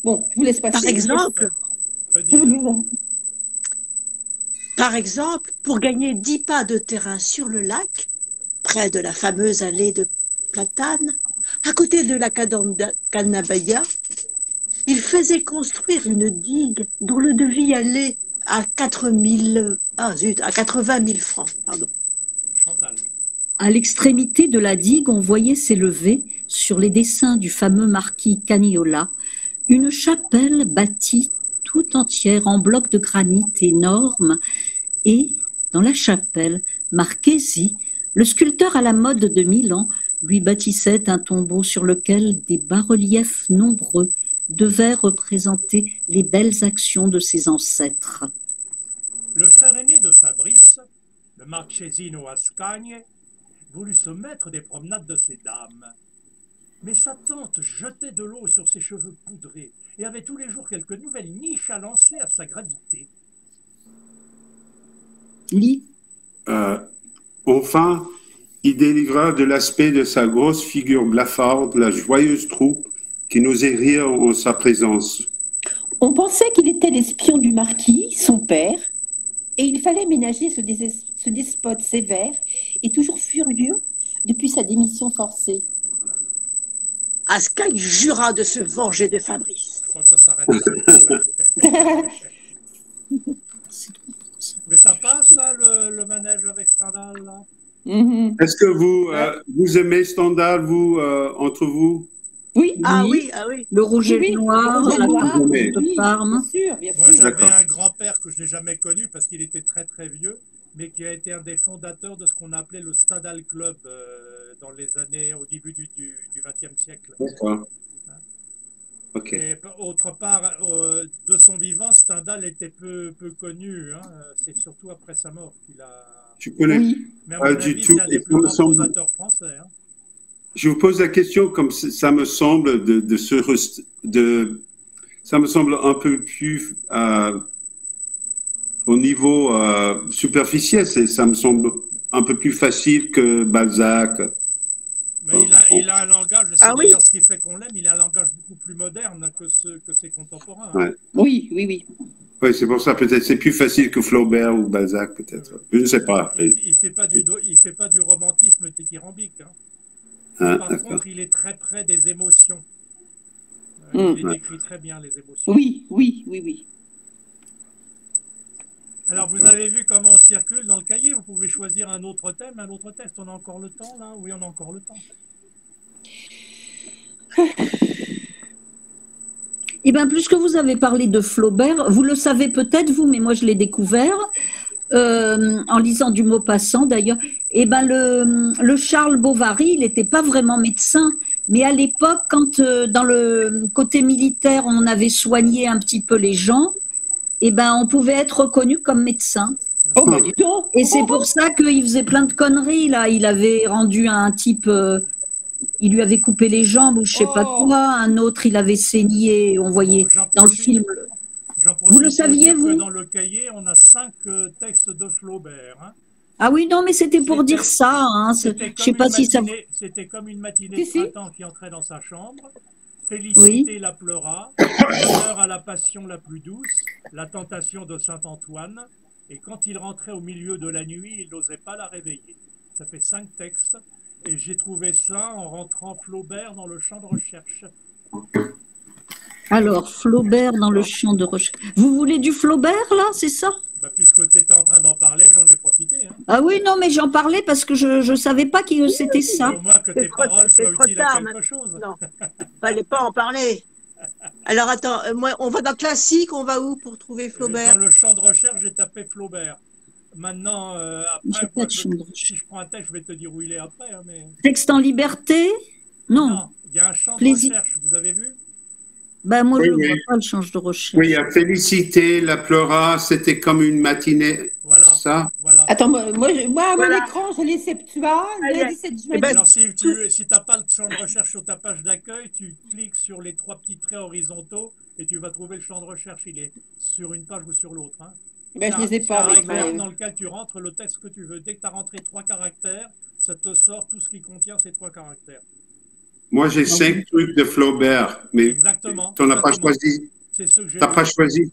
Bon, je vous laisse passer. Par exemple, pour gagner 10 pas de terrain sur le lac, près de la fameuse allée de Platane, à côté de la Canabaya, il faisait construire une digue dont le devis allait à 80 000 francs. Pardon. Chantal. À l'extrémité de la digue, on voyait s'élever, sur les dessins du fameux marquis Cagnola, une chapelle bâtie tout entière en blocs de granit énorme, et, dans la chapelle, Marchesi, le sculpteur à la mode de Milan, lui bâtissait un tombeau sur lequel des bas-reliefs nombreux devaient représenter les belles actions de ses ancêtres. Le frère aîné de Fabrice, le Marchesino Ascagne, voulut se mettre des promenades de ces dames. Mais sa tante jetait de l'eau sur ses cheveux poudrés et avait tous les jours quelques nouvelles niches à lancer à sa gravité. Lit. Enfin, il délivra de l'aspect de sa grosse figure blafarde la joyeuse troupe qui n'osait rire en sa présence. On pensait qu'il était l'espion du marquis, son père, et il fallait ménager ce despote sévère et toujours furieux depuis sa démission forcée. Ascagne jura de se venger de Fabrice. Je crois que ça s'arrête. Mais ça passe, ça, le manège avec Stendhal, là? Est-ce que vous aimez Stendhal, vous, entre vous? Oui. Ah oui. Le rouge et le noir, la tarte de Parme. Bien sûr. Moi, j'avais un grand-père que je n'ai jamais connu parce qu'il était très très vieux, mais qui a été un des fondateurs de ce qu'on appelait le Stendhal Club dans les années, au début du XXe siècle. D'accord. Ok. Et autre part, de son vivant, Stendhal était peu connu. Hein. C'est surtout après sa mort qu'il a... Je connais Mais à pas mon du avis, tout. c'est un des plus grands compositeurs français. Hein. Je vous pose la question comme ça me semble ça me semble un peu plus au niveau superficiel. Ça me semble un peu plus facile que Balzac. Mais il a un langage, c'est d'ailleurs ce qui fait qu'on l'aime, il a un langage beaucoup plus moderne que ses contemporains. Hein. Ouais. Oui. Oui, c'est pour ça, peut-être c'est plus facile que Flaubert ou Balzac, peut-être. Je ne sais pas. Il fait pas du romantisme dithyrambique. Hein. Par contre, il est très près des émotions. Il les décrit très bien, les émotions. Oui. Alors, vous avez vu comment on circule dans le cahier. Vous pouvez choisir un autre thème, un autre texte. On a encore le temps, là? Oui, on a encore le temps. Eh bien, puisque vous avez parlé de Flaubert, vous le savez peut-être, vous, mais moi je l'ai découvert en lisant du Maupassant d'ailleurs. Eh bien, le Charles Bovary, il n'était pas vraiment médecin, mais à l'époque, quand dans le côté militaire, on avait soigné un petit peu les gens, eh ben, on pouvait être reconnu comme médecin. Oh, bah dis donc. Et c'est pour ça qu'il faisait plein de conneries, là. Il avait rendu un type... il lui avait coupé les jambes ou je sais pas quoi, un autre il avait saigné, on voyait dans le film. Vous le saviez, vous? Dans le cahier, on a 5 textes de Flaubert. Hein. Ah oui, non, mais c'était pour dire ça. Hein. Je sais pas si ça... C'était comme une matinée de printemps qui entrait dans sa chambre. Félicité la pleura, l'honneur à la passion la plus douce, la tentation de Saint-Antoine. Et quand il rentrait au milieu de la nuit, il n'osait pas la réveiller. Ça fait 5 textes. Et j'ai trouvé ça en rentrant Flaubert dans le champ de recherche. Alors, Flaubert dans le champ de recherche. Vous voulez du Flaubert, là, c'est ça? Bah, puisque tu étais en train d'en parler, j'en ai profité. Hein. Ah oui, non, mais j'en parlais parce que je ne savais pas que c'était ça. Au moins que tes paroles soient utiles à quelque chose. Non, fallait pas en parler. Alors attends, moi, on va dans classique, on va où pour trouver Flaubert? Dans le champ de recherche, j'ai tapé Flaubert. Maintenant, après, si je prends un texte, je vais te dire où il est après. Hein, mais... Texte en liberté? Non. Il y a un champ de recherche, vous avez vu? Ben, moi, je ne vois pas le champ de recherche. Oui, à Félicité, la pleura, c'était comme une matinée. Voilà. Ça? Voilà. Attends, moi mon écran, j'ai les Septua, le 17 juin. Alors, si tu n'as pas le champ de recherche sur ta page d'accueil, tu cliques sur les 3 petits traits horizontaux et tu vas trouver le champ de recherche. Il est sur une page ou sur l'autre. Hein. Ben, je ne les ai pas. C'est un rectangle dans lequel tu rentres le texte que tu veux. Dès que tu as rentré 3 caractères, ça te sort tout ce qui contient ces 3 caractères. Moi, j'ai 5 trucs de Flaubert, mais Exactement. tu n'en as pas choisi. C'est ce que j'ai Tu n'as pas choisi.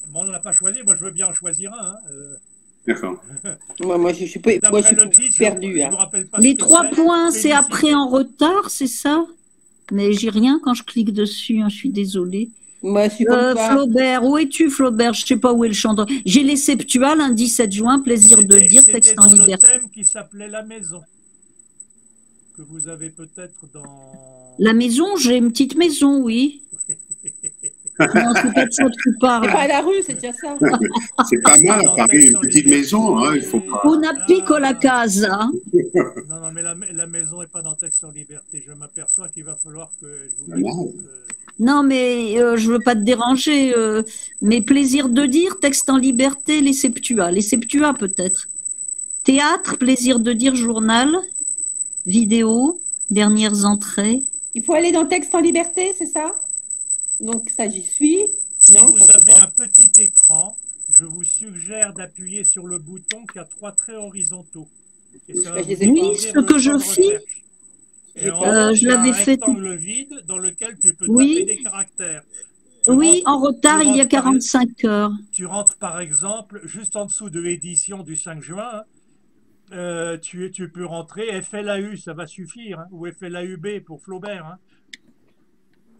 Bon, on n'en a pas choisi. Moi, je veux bien en choisir un. Hein. D'accord. Moi, je suis perdue. Hein. Les 3 points, c'est après en retard, c'est ça? Mais j'ai rien quand je clique dessus, hein, je suis désolée. Moi, je suis comme toi. Flaubert, où es-tu, Flaubert? Je ne sais pas où est le chanteur. J'ai les Septua, lundi 7 juin, plaisir de le dire, texte en liberté. C'était le thème qui s'appelait La Maison, que vous avez peut-être dans... La maison, j'ai une petite maison, oui. Non, c'est pas de ça que tu parles. C'est pas à la rue, c'est déjà ça. C'est pas mal à Paris, une petite maison, hein, il faut pas... Una piccola casa. Non, mais la maison n'est pas dans Texte en liberté. Je m'aperçois qu'il va falloir que je vous... Non, mais je veux pas te déranger. Mais plaisir de dire, texte en liberté, les Septua. Les Septua, peut-être. Théâtre, plaisir de dire, journal. Vidéo, dernières entrées. Il faut aller dans texte en liberté, c'est ça? Donc ça, j'y suis. Si vous avez un petit écran, je vous suggère d'appuyer sur le bouton qui a 3 traits horizontaux. Et ça va oui, ce que je fais. Je l'avais fait. Un rectangle vide dans lequel tu peux taper des caractères. En retard, il y a 45 heures. Tu rentres par exemple juste en dessous de l'édition du 5 juin. Tu peux rentrer FLAU, ça va suffire, hein, ou FLAUB pour Flaubert. Hein.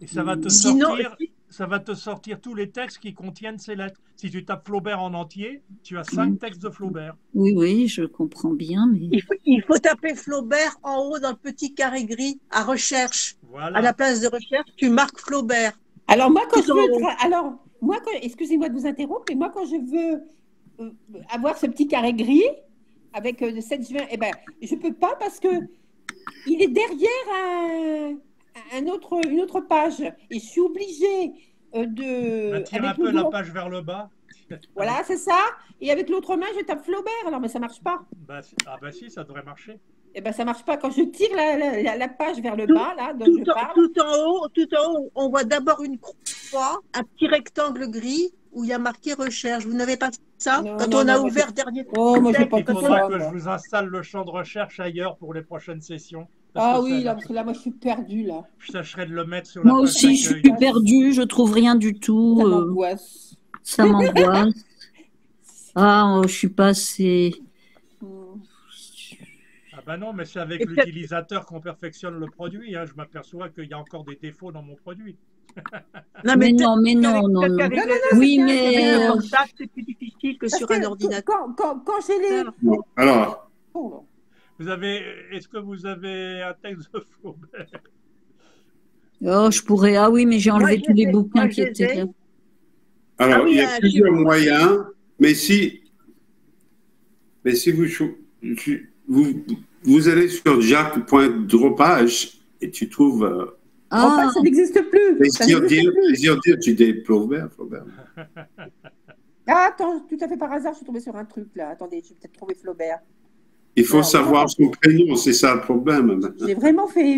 Et ça va te sortir tous les textes qui contiennent ces lettres. Si tu tapes Flaubert en entier, tu as 5 textes de Flaubert. Oui, je comprends bien. Mais... Il faut taper Flaubert en haut dans le petit carré gris à recherche. Voilà. À la place de recherche, tu marques Flaubert. Alors moi, quand je veux... excusez-moi de vous interrompre, mais moi, quand je veux avoir ce petit carré gris avec le 7 juin, je ne peux pas parce que il est derrière une autre page et je suis obligée de... tire un peu la page vers le bas. Voilà, c'est ça. Et avec l'autre main, je tape Flaubert. Alors, mais ça ne marche pas. Si, ça devrait marcher. Ça ne marche pas. Quand je tire la page vers le bas, là, dont je parle... Tout en haut, on voit d'abord une croix, un petit rectangle gris où il y a marqué recherche. Vous n'avez pas ça? Quand on a ouvert dernier... moi, je n'ai pas Il faudra que je vous installe le champ de recherche ailleurs pour les prochaines sessions. Parce que là, moi, je suis perdue, là. Je tâcherai de le mettre sur la Moi aussi, je suis perdue, je trouve rien du tout. Ça m'angoisse. Je suis pas assez... Ah non, mais c'est avec l'utilisateur qu'on perfectionne le produit. Hein. Je m'aperçois qu'il y a encore des défauts dans mon produit. Non. Oui, mais... c'est plus difficile que sur un ordinateur. Quand j'ai les... Alors... Est-ce que vous avez un texte de Flaubert? Je pourrais. Ah oui, mais j'ai enlevé tous les bouquins qui étaient là. Alors, il y a plusieurs moyens, mais si vous allez sur Jacques.dropage et tu trouves... ça n'existe plus. Plaisir dire, tu dis Flaubert. Attends, tout à fait par hasard, je suis tombée sur un truc là. Attendez, j'ai peut-être trouvé Flaubert. Il faut savoir son prénom, c'est ça le problème. J'ai vraiment fait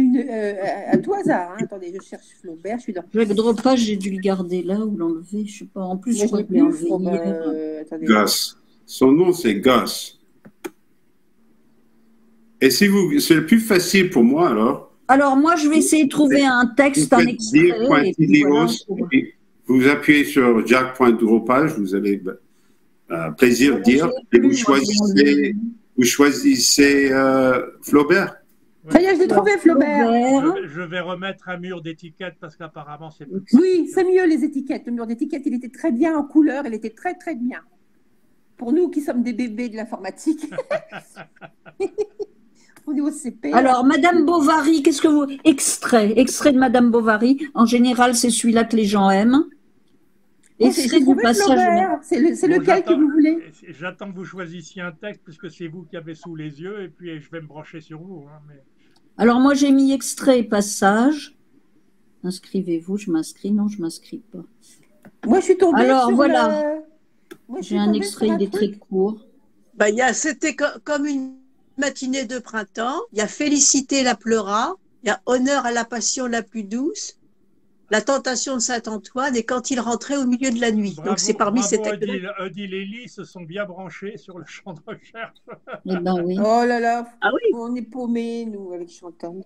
à tout hasard. Hein. Attendez, je cherche Flaubert. Je suis dans... Le dropage, j'ai dû le garder là ou l'enlever. Je sais pas. En plus, je crois que je l'ai enlevé. Gus. Son nom, c'est Gus. Et c'est le plus facile pour moi alors. Alors moi, je vais essayer de trouver un texte, un extrait. Vous appuyez sur Jack.dropage, vous allez plaisir dire et vous choisissez Flaubert. Ça y est, je l'ai trouvé, Flaubert. Je vais remettre un mur d'étiquettes parce qu'apparemment, c'est plus... Oui, c'est mieux les étiquettes. Le mur d'étiquettes, il était très bien en couleur. Il était très, très bien. Pour nous qui sommes des bébés de l'informatique. On est au CP. Alors, Madame Bovary, qu'est-ce que vous... Extrait de Madame Bovary. En général, c'est celui-là que les gens aiment. C'est lequel que vous voulez? J'attends que vous choisissiez un texte puisque c'est vous qui avez sous les yeux et puis je vais me brancher sur vous. Hein, mais... Alors moi j'ai mis extrait et passage. Inscrivez-vous, je m'inscris. Non, je m'inscris pas. Moi je suis tombée sur voilà. J'ai un extrait, il est très court. C'était comme une matinée de printemps. Il y a Félicité la pleura. Il y a Honneur à la passion la plus douce. La tentation de Saint-Antoine et quand il rentrait au milieu de la nuit. Bravo, donc c'est parmi ces textes. Odile et Lily se sont bien branchés sur le champ de recherche. Eh ben oui. Oh là là, oui. On est paumés, nous, avec Chantal.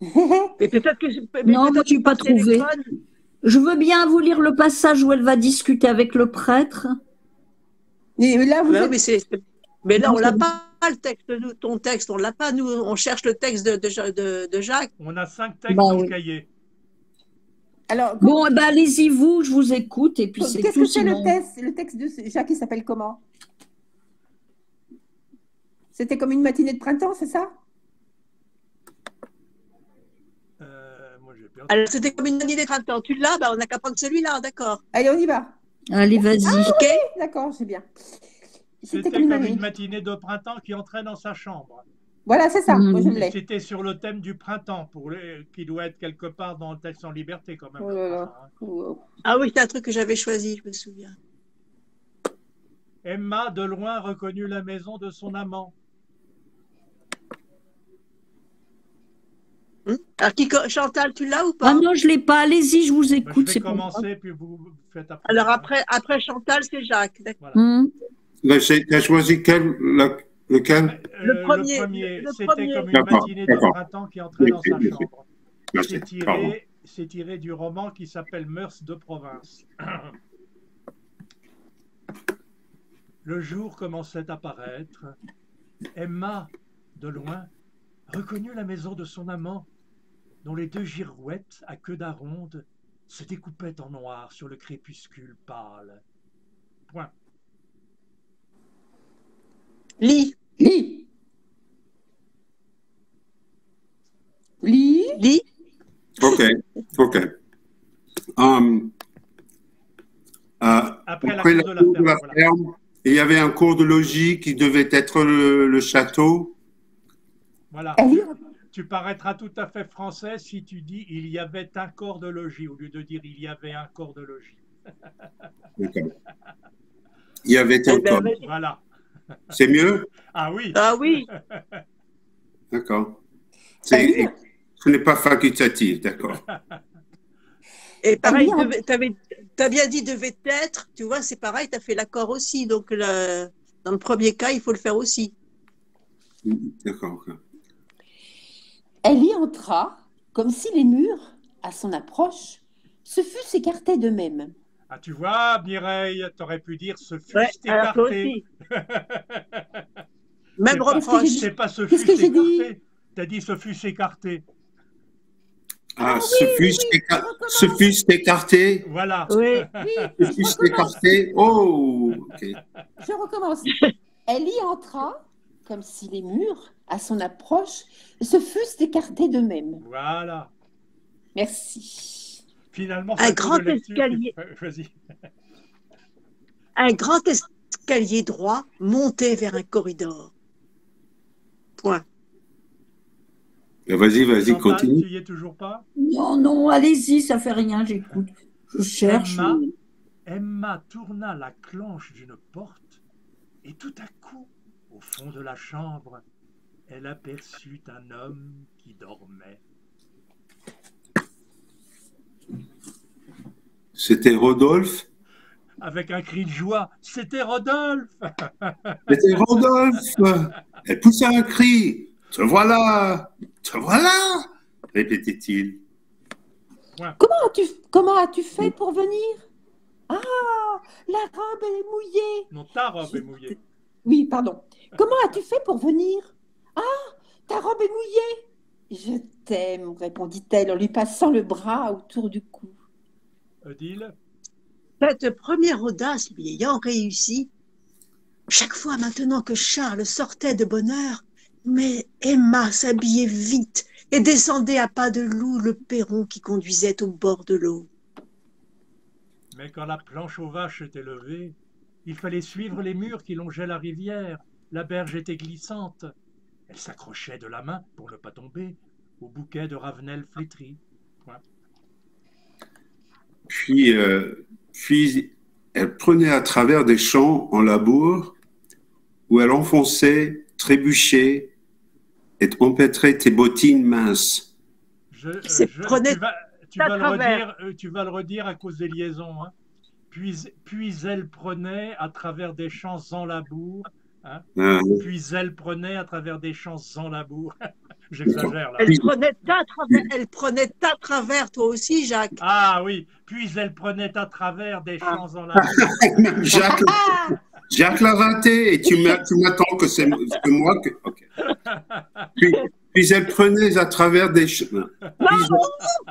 Mais peut-être que Non, moi, je n'ai pas trouvé. téléphone. Je veux bien vous lire le passage où elle va discuter avec le prêtre. Et là, vous Ouais, êtes... mais là, Non, on l'a c'est- pas, le texte, ton texte, on l'a pas, nous, on cherche le texte de Jacques. On a 5 textes Bah dans oui. le cahier. Alors, Bon, eh ben, allez-y, vous, je vous écoute, et puis c'est qu'est-ce tout. que c'est Sinon... le texte de Jacques, il s'appelle comment? C'était comme une matinée de printemps, c'est ça? Moi, j'ai perdu. Alors, c'était comme une année des printemps. Tu l'as, bah, on n'a qu'à prendre celui-là, d'accord. Allez, on y va. Allez, vas-y. Ok. D'accord, c'est bien. C'était comme une comme année. une matinée de printemps qui entrait dans sa chambre. Voilà, c'est ça. Moi, je Et l'ai. c'était sur le thème du printemps, qui doit être quelque part dans le texte en liberté quand même. Oh le là là. printemps, hein. Oh. Ah oui, c'est un truc que j'avais choisi, je me souviens. Emma, de loin, reconnut la maison de son amant. Alors, Chantal, tu l'as ou Ah pas? non, je ne l'ai pas. Allez-y, je vous Ben, je écoute. vais C'est pas grave. commencer, puis vous faites après. Alors, après Chantal, c'est Jacques. D'accord. Voilà. Tu as choisi lequel? Le premier, C'était premier. comme une D'accord, matinée de d'accord. printemps qui entrait dans sa Merci. chambre. Merci. Pardon. C'est tiré du roman qui s'appelle Mœurs de province. Le jour commençait à paraître. Emma, de loin, reconnut la maison de son amant, dont les 2 girouettes à queue d'aronde se découpaient en noir sur le crépuscule pâle. Point. Lis. Lis. Lis. Lis. Ok. Après la Après cour la de la cour de ferme, la voilà. ferme, il y avait un cours de logis qui devait être le château. Voilà. Elle Tu paraîtras tout à fait français si tu dis il y avait un corps de logis au lieu de dire il y avait un corps de logis. D'accord. Il y avait un corps. Voilà. C'est mieux? Ah oui. Ah oui. D'accord. Ce n'est pas facultatif, d'accord. Et pareil, Elle t'as bien dit devait être, tu vois, c'est pareil, t'as fait l'accord aussi. Donc, dans le premier cas, il faut le faire aussi. D'accord. Ok. Elle y entra comme si les murs, à son approche, se fussent écartés d'eux-mêmes. Ah, tu vois, Mireille, t'aurais pu dire ce fut Ouais, alors toi écarté. aussi. Même reproche. C'est pas ce Qu'est-ce fut que j'ai dit? écarté. T'as dit ce fut écarté. Ah, ce fut écarté. Voilà. Oui. Ce fut écarté. Oh, ok. Je recommence. Elle y entra comme si les murs, à son approche, se fussent écartés d'eux-mêmes. Voilà. Merci. Finalement, Un ça grand de lecture. escalier. Vas-y. Un grand escalier droit montait vers un corridor. Point. Vas-y, Chantal, continue. tu y es toujours pas? Non, non, allez-y, ça fait rien, j'écoute. Je cherche. Emma tourna la clenche d'une porte et tout à coup, au fond de la chambre, elle aperçut un homme qui dormait. C'était Rodolphe. Avec un cri de joie, c'était Rodolphe. C'était Rodolphe. Elle poussa un cri. Te voilà, te voilà, répétait-il. Comment as-tu fait pour venir? Ah, la robe elle est mouillée. Non, ta robe est mouillée. Oui, pardon. Comment as-tu fait pour venir? Ah, ta robe est mouillée. Je t'aime, répondit-elle en lui passant le bras autour du cou. Odile? Cette première audace lui ayant réussi, chaque fois maintenant que Charles sortait de bonne heure, mais Emma s'habillait vite et descendait à pas de loup le perron qui conduisait au bord de l'eau. Mais quand la planche aux vaches était levée, il fallait suivre les murs qui longeaient la rivière. La berge était glissante. Elle s'accrochait de la main, pour ne pas tomber, au bouquet de ravenelles flétries. Point. Puis elle prenait à travers des champs en labour où elle enfonçait, trébuchait et empêtrait tes bottines minces. Tu vas le redire à cause des liaisons. Hein. Puis elle prenait à travers des champs en labour. Hein. Puis elle prenait à travers des champs en labour. J'exagère là. Elle prenait à travers toi aussi, Jacques. Ah oui, puis elle prenait à travers des champs en la. Jacques l'a raté et tu m'attends que c'est moi que. Okay. Puis elle prenait à travers des chemins.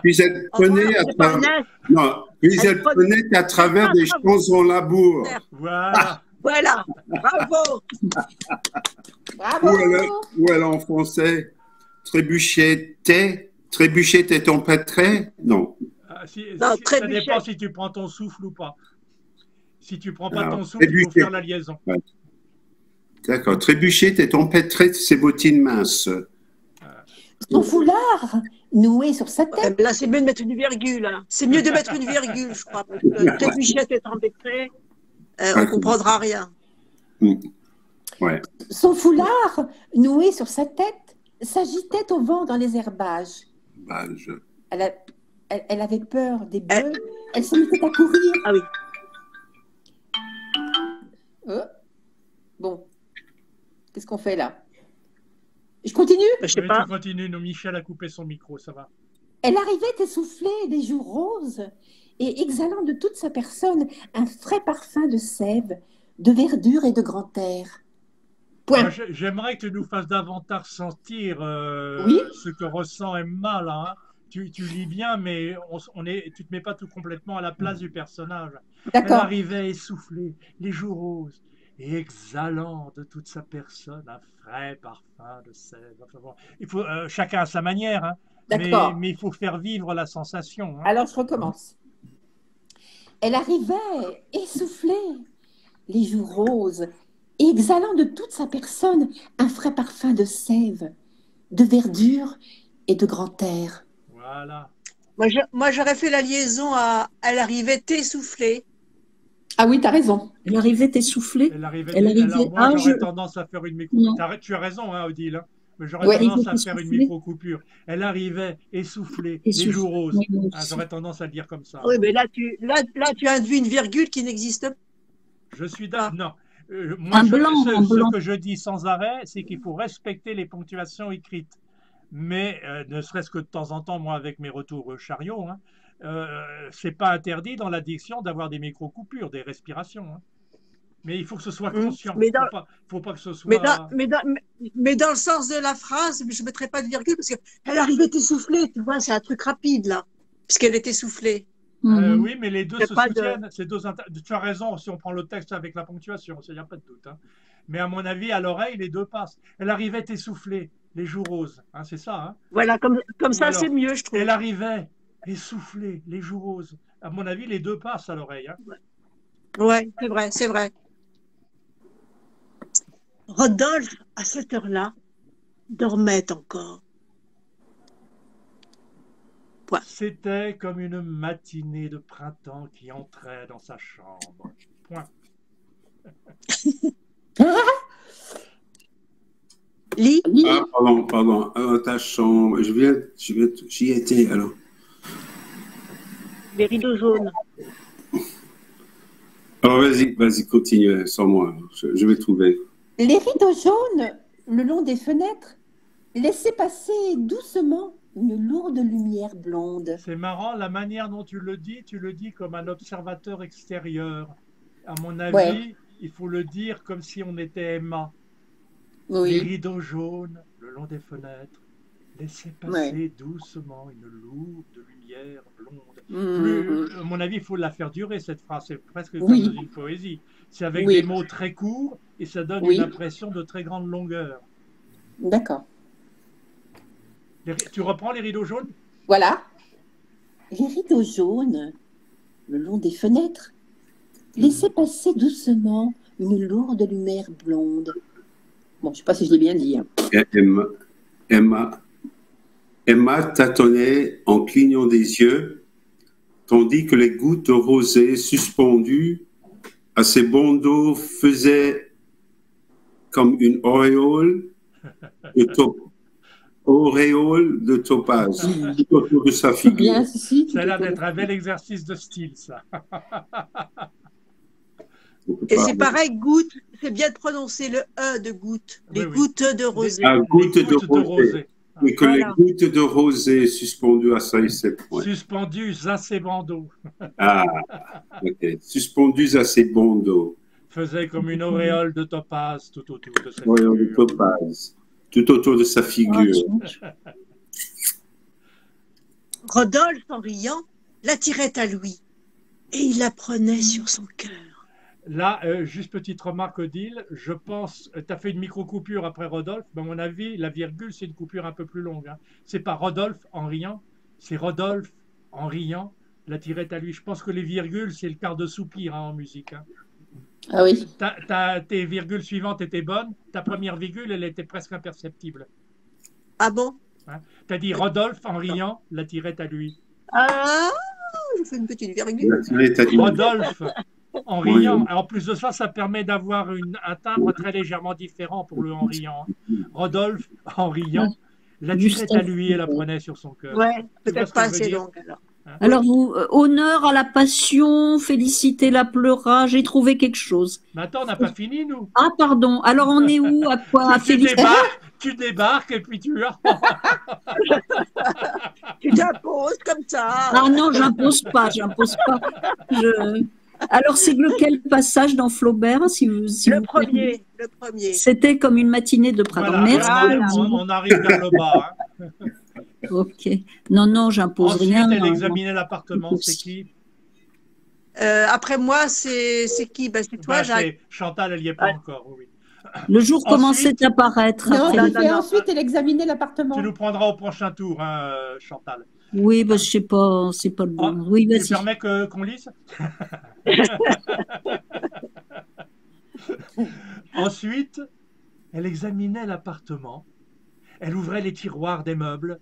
Puis elle prenait à travers. Non, puis elle prenait à travers des champs en labour. Voilà. Voilà, bravo. Ou elle en français, trébuchet t'es empêtré? Non. Ça dépend si tu prends ton souffle ou pas. Si tu prends pas ton souffle, il faut faire la liaison. Ouais. D'accord. Trébuchet t'es empêtré de ses bottines minces. Son foulard noué sur sa tête. Là, c'est mieux de mettre une virgule. Hein. C'est mieux de mettre une virgule, je crois. Parce que trébuchet t'es empêtré. On ne comprendra rien. Ouais. Son foulard, noué sur sa tête, s'agitait au vent dans les herbages. Elle avait peur des bœufs. Elle se mettait à courir. Ah oui. Bon. Qu'est-ce qu'on fait là? Je continue? Je sais pas. Tu continues. Non, Michel a coupé son micro, ça va. Elle arrivait essoufflée, les joues roses, et exhalant de toute sa personne un frais parfum de sève, de verdure et de grand air. Point. J'aimerais que tu nous fasses davantage sentir ce que ressent Emma là. Hein. Tu lis bien, mais tu te mets pas tout complètement à la place du personnage. Elle arrivait essoufflée, les joues roses, et exhalant de toute sa personne un frais parfum de sève. Enfin, bon, il faut chacun à sa manière, hein, mais il faut faire vivre la sensation. Hein. Alors je recommence. Elle arrivait essoufflée, les joues roses, et exhalant de toute sa personne un frais parfum de sève, de verdure et de grand air. Voilà. Moi, j'aurais fait la liaison à « elle arrivait essoufflée ». Ah oui, tu as raison. Elle arrivait essoufflée. Alors moi, j'aurais tendance à faire une micro. Tu as raison, hein, Odile. Hein, mais j'aurais tendance à faire une micro-coupure. Elle arrivait essoufflée, les joues roses. J'aurais tendance à le dire comme ça. Oui, mais là, tu as induit une virgule qui n'existe pas. Je suis d'accord. Non. Moi, ce que je dis sans arrêt, c'est qu'il faut respecter les ponctuations écrites. Mais ne serait-ce que de temps en temps, moi, avec mes retours chariots, hein, c'est pas interdit dans la diction d'avoir des micro-coupures, des respirations. Hein. Mais il faut que ce soit conscient. Il ne faut pas que ce soit... Mais dans le sens de la phrase, je ne mettrai pas de virgule parce qu'elle arrivait essoufflée, tu vois, c'est un truc rapide, là, puisqu'elle est essoufflée. Oui, mais les deux se soutiennent. Tu as raison, si on prend le texte avec la ponctuation, il n'y a pas de doute. Hein. Mais à mon avis, à l'oreille, les deux passent. Elle arrivait essoufflée, les joues roses, hein, c'est ça. Hein. Voilà, comme ça, c'est mieux, je trouve. Elle arrivait essoufflée, les joues roses. À mon avis, les deux passent à l'oreille. Hein. Ouais, c'est vrai, c'est vrai. Rodolphe, à cette heure-là, dormait encore. Point. C'était comme une matinée de printemps qui entrait dans sa chambre. Point. Lis. Ah, pardon. Alors, ta chambre. J'y étais, alors. Les rideaux jaunes. Alors, vas-y, continue, sans moi. Je vais trouver. Les rideaux jaunes, le long des fenêtres, laissaient passer doucement une lourde lumière blonde. C'est marrant, la manière dont tu le dis comme un observateur extérieur. À mon avis, il faut le dire comme si on était Emma. Oui. Les rideaux jaunes, le long des fenêtres, laissaient passer doucement une lourde lumière blonde. À mon avis, il faut la faire durer, cette phrase. C'est presque comme dans une poésie. C'est avec des mots très courts et ça donne une impression de très grande longueur. D'accord. Tu reprends les rideaux jaunes? Voilà. Les rideaux jaunes, le long des fenêtres, laissaient passer doucement une lourde lumière blonde. Bon, je ne sais pas si je l'ai bien dit. Hein. Emma tâtonnait en clignant des yeux, tandis que les gouttes rosées suspendues à ses bandeaux faisaient comme une auréole de topaz autour de sa figure. Ça a l'air d'être un bel exercice de style, ça. Et c'est pareil, goutte, c'est bien de prononcer le E de goutte, les gouttes de rosée. Ah, gouttes de rosée. Et que Voilà. les gouttes de rosée suspendues à ses points. Suspendues à ses bandeaux. Ah, ok. Suspendues à ses bandeaux. Faisait comme une auréole de topaze tout autour de sa Oui, on figure. topaz. Tout autour de sa figure. Rodolphe, en riant, l'attirait à lui, et il la prenait sur son cœur. Là, juste petite remarque, Odile, je pense, tu as fait une micro-coupure après Rodolphe, mais à mon avis, la virgule, c'est une coupure un peu plus longue. Hein. C'est pas Rodolphe en riant, c'est Rodolphe en riant, l'attirait à lui. Je pense que les virgules, c'est le quart de soupir hein, en musique. Hein. Ah oui. Tes virgules suivantes étaient bonnes, ta première virgule, elle était presque imperceptible. Ah bon? Hein. Tu as dit Rodolphe en riant, l'attirait à lui. Ah, je fais une petite virgule. Rodolphe en riant. En plus de ça permet d'avoir un timbre très légèrement différent pour le en riant. Rodolphe en riant, l'attirait à lui et la prenait sur son cœur. Ouais, Tu vois peut-être ce que pas je veux assez dire? longue alors. Alors, vous, honneur à la passion, félicité la pleura, j'ai trouvé quelque chose. Mais attends, on n'a pas fini, nous. Ah, pardon. Alors, on est où? À quoi? À féliciter? Tu débarques et puis tu... Tu t'imposes comme ça. Ah non, j'impose pas, j'impose pas. Alors, c'est lequel passage dans Flaubert, si vous Le vous premier, le premier. C'était comme une matinée de printemps. Voilà, Merci. on arrive vers le bas. Hein. Ok. Non, j'impose Ensuite, rien. elle non, examinait l'appartement. C'est qui? Après moi, c'est qui? Ben, c'est toi, Jacques. Chantal, elle n'y est pas encore, oui. Le jour commençait à paraître. Non, après. et ensuite, elle examinait l'appartement. Tu nous prendras au prochain tour, hein, Chantal. Oui, bah, je sais pas, c'est pas le bon. Ah, Oui, tu vas-y. permets qu'on lise? Ensuite, elle examinait l'appartement. Elle ouvrait les tiroirs des meubles.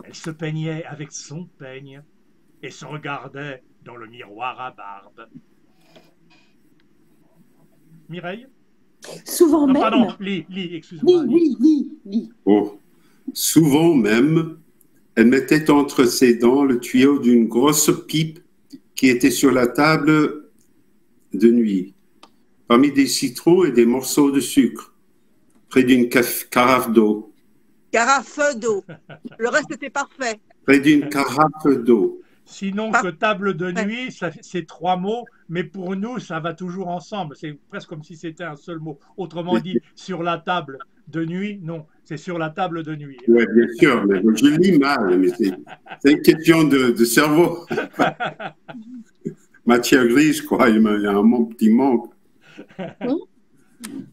Elle se peignait avec son peigne et se regardait dans le miroir à barbe. Mireille? Souvent Non, même. pardon, lis, excuse-moi. Lis. Oh. Souvent même, elle mettait entre ses dents le tuyau d'une grosse pipe qui était sur la table de nuit, parmi des citrons et des morceaux de sucre, près d'une carafe d'eau. Carafe d'eau. Le reste était parfait. Près d'une carafe d'eau. Sinon que table de nuit, c'est 3 mots, mais pour nous, ça va toujours ensemble. C'est presque comme si c'était un seul mot. Autrement dit, sur la table de nuit, non, c'est sur la table de nuit. Oui, bien sûr, mais je lis mal, mais c'est une question de cerveau. Matière grise, je crois, il y a un petit manque.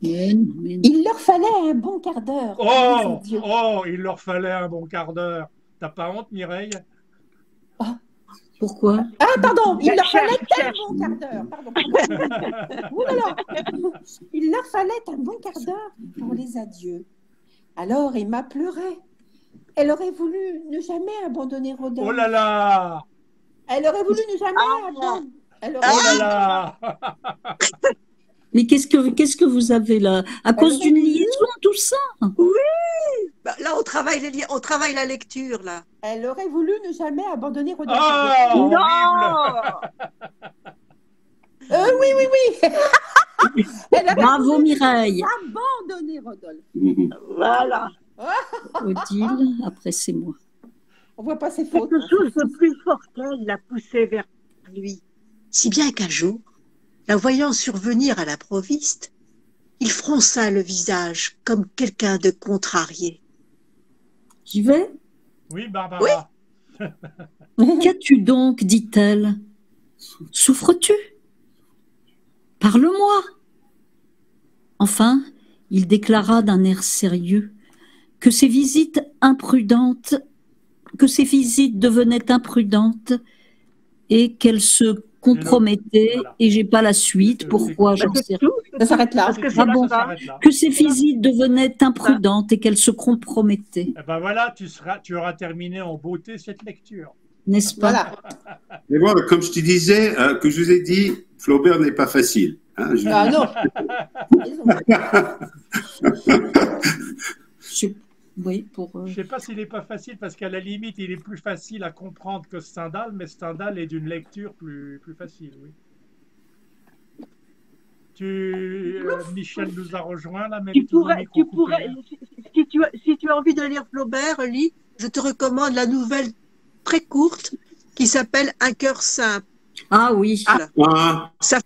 Il leur fallait un bon quart d'heure. Oh, il leur fallait un bon quart d'heure. T'as pas honte, Mireille? Pourquoi? Ah, pardon, il leur fallait un bon quart d'heure. Pardon. Ouh là là. Il leur fallait un bon quart d'heure pour les adieux. Alors Emma pleurait. Elle aurait voulu ne jamais abandonner Rodolphe. Oh là là! Elle aurait voulu ne jamais abandonner. Oh là là! Mais qu'est-ce que vous avez là? À cause d'une liaison, tout ça? Oui! Bah, là, on travaille la lecture, là. Elle aurait voulu ne jamais abandonner Rodolphe. Oh, oui. Bravo, Mireille. Abandonner Rodolphe. Voilà. Odile, après c'est moi. On voit pas ses fautes. Quelque chose de plus fort qu'elle l'a poussée vers lui. Si bien qu'un jour, la voyant survenir à l'improviste, il fronça le visage comme quelqu'un de contrarié. J'y vais? Oui, Barbara. Qu'as-tu donc, dit-elle? Souffres-tu? Parle-moi. Enfin, il déclara d'un air sérieux que ses visites devenaient imprudentes et qu'elles se compromettaient, Voilà. et j'ai pas la suite, pourquoi j'en sais rien. Ça s'arrête là. Ah bon, que ces visites devenaient imprudentes et qu'elles se compromettaient. Eh ben voilà, tu auras terminé en beauté cette lecture. N'est-ce pas? Voilà. Mais bon, comme je te disais, que je vous ai dit, Flaubert n'est pas facile. Hein, Ah non. Oui, Je ne sais pas s'il n'est pas facile, parce qu'à la limite, il est plus facile à comprendre que Stendhal, mais Stendhal est d'une lecture plus facile, oui. Michel nous a rejoint là, mais Tu pourrais, si tu tu as envie de lire Flaubert, lis, je te recommande la nouvelle très courte qui s'appelle Un cœur simple. Ah oui. Ça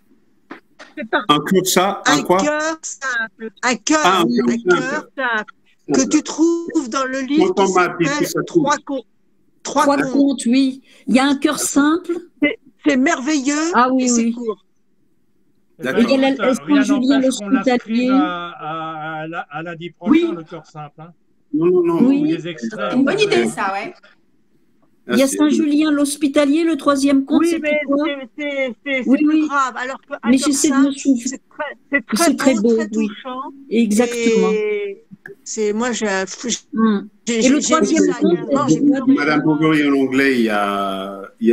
fait partie. Un cœur ça, un quoi? Cœur simple. Un cœur, Ah, un cœur simple. Que tu trouves dans le livre qui s'appelle Trois contes, oui. Il y a Un cœur simple. C'est merveilleux. Ah oui, et c'est oui. court. Et il y a Saint-Julien l'Hospitalier. À lundi prochain, le cœur simple. Hein. Non. Oui. Des extraits. C'est une bonne idée, ça, ouais. Il y a Saint-Julien l'Hospitalier, le troisième conte, oui, mais c'est plus grave. Alors que mais j'essaie de me souvenir. C'est très beau, très oui. touchant. Exactement. C'est moi, j'ai. Et le troisième conte, Madame Bovary, en anglais, il y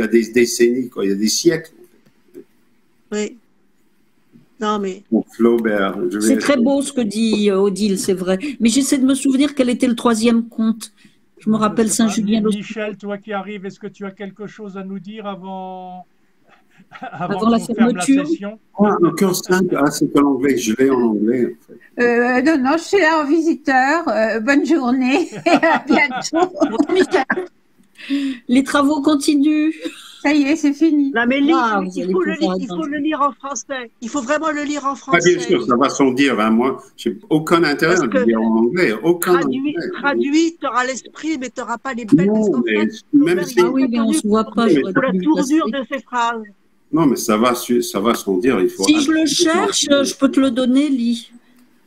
a des décennies, quoi. Il y a des siècles. Oui. Non, mais. Pour Flaubert. C'est très beau ce que dit Odile, c'est vrai. Mais j'essaie de me souvenir quel était le troisième conte. Je me rappelle Saint-Julien. Michel, toi qui arrives, est-ce que tu as quelque chose à nous dire avant la fermeture? Le cœur simple, c'est en anglais. Je l'ai en anglais. En fait. Non, je suis là en visiteur. Bonne journée et à bientôt. Les travaux continuent. Ça y est, c'est fini. Non, mais il faut le lire en français. Il faut vraiment le lire en français. Bien sûr, ça va sans dire. Hein. Moi, j'ai aucun intérêt à le lire en anglais. Traduit, tu auras l'esprit, mais tu n'auras pas les belles. Non, même si... Ah oui, mais on ne se voit pas. Pour la tournure de ces phrases. Non, mais ça va sans dire. Il faut si je le cherche, je peux te le donner, Lee.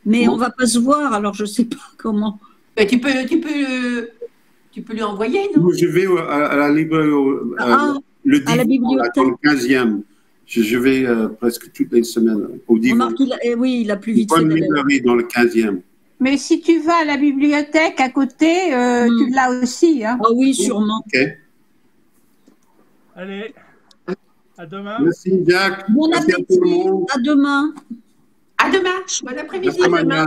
Mais on ne va pas se voir, alors je ne sais pas comment. Mais tu peux lui envoyer, non? Je vais à la librairie. Le dimanche, à la bibliothèque. Dans le 15e. Je vais presque toutes les semaines au dimanche. Oui, il a plus vite fait. Une librairie dans le 15e. Mais si tu vas à la bibliothèque à côté, tu l'as aussi. Hein. Ah oui, sûrement. Ok. Allez, à demain. Merci, Jacques. Bon Merci appétit. À tout le monde. À demain. À demain. Bon après-midi. Hasta mañana.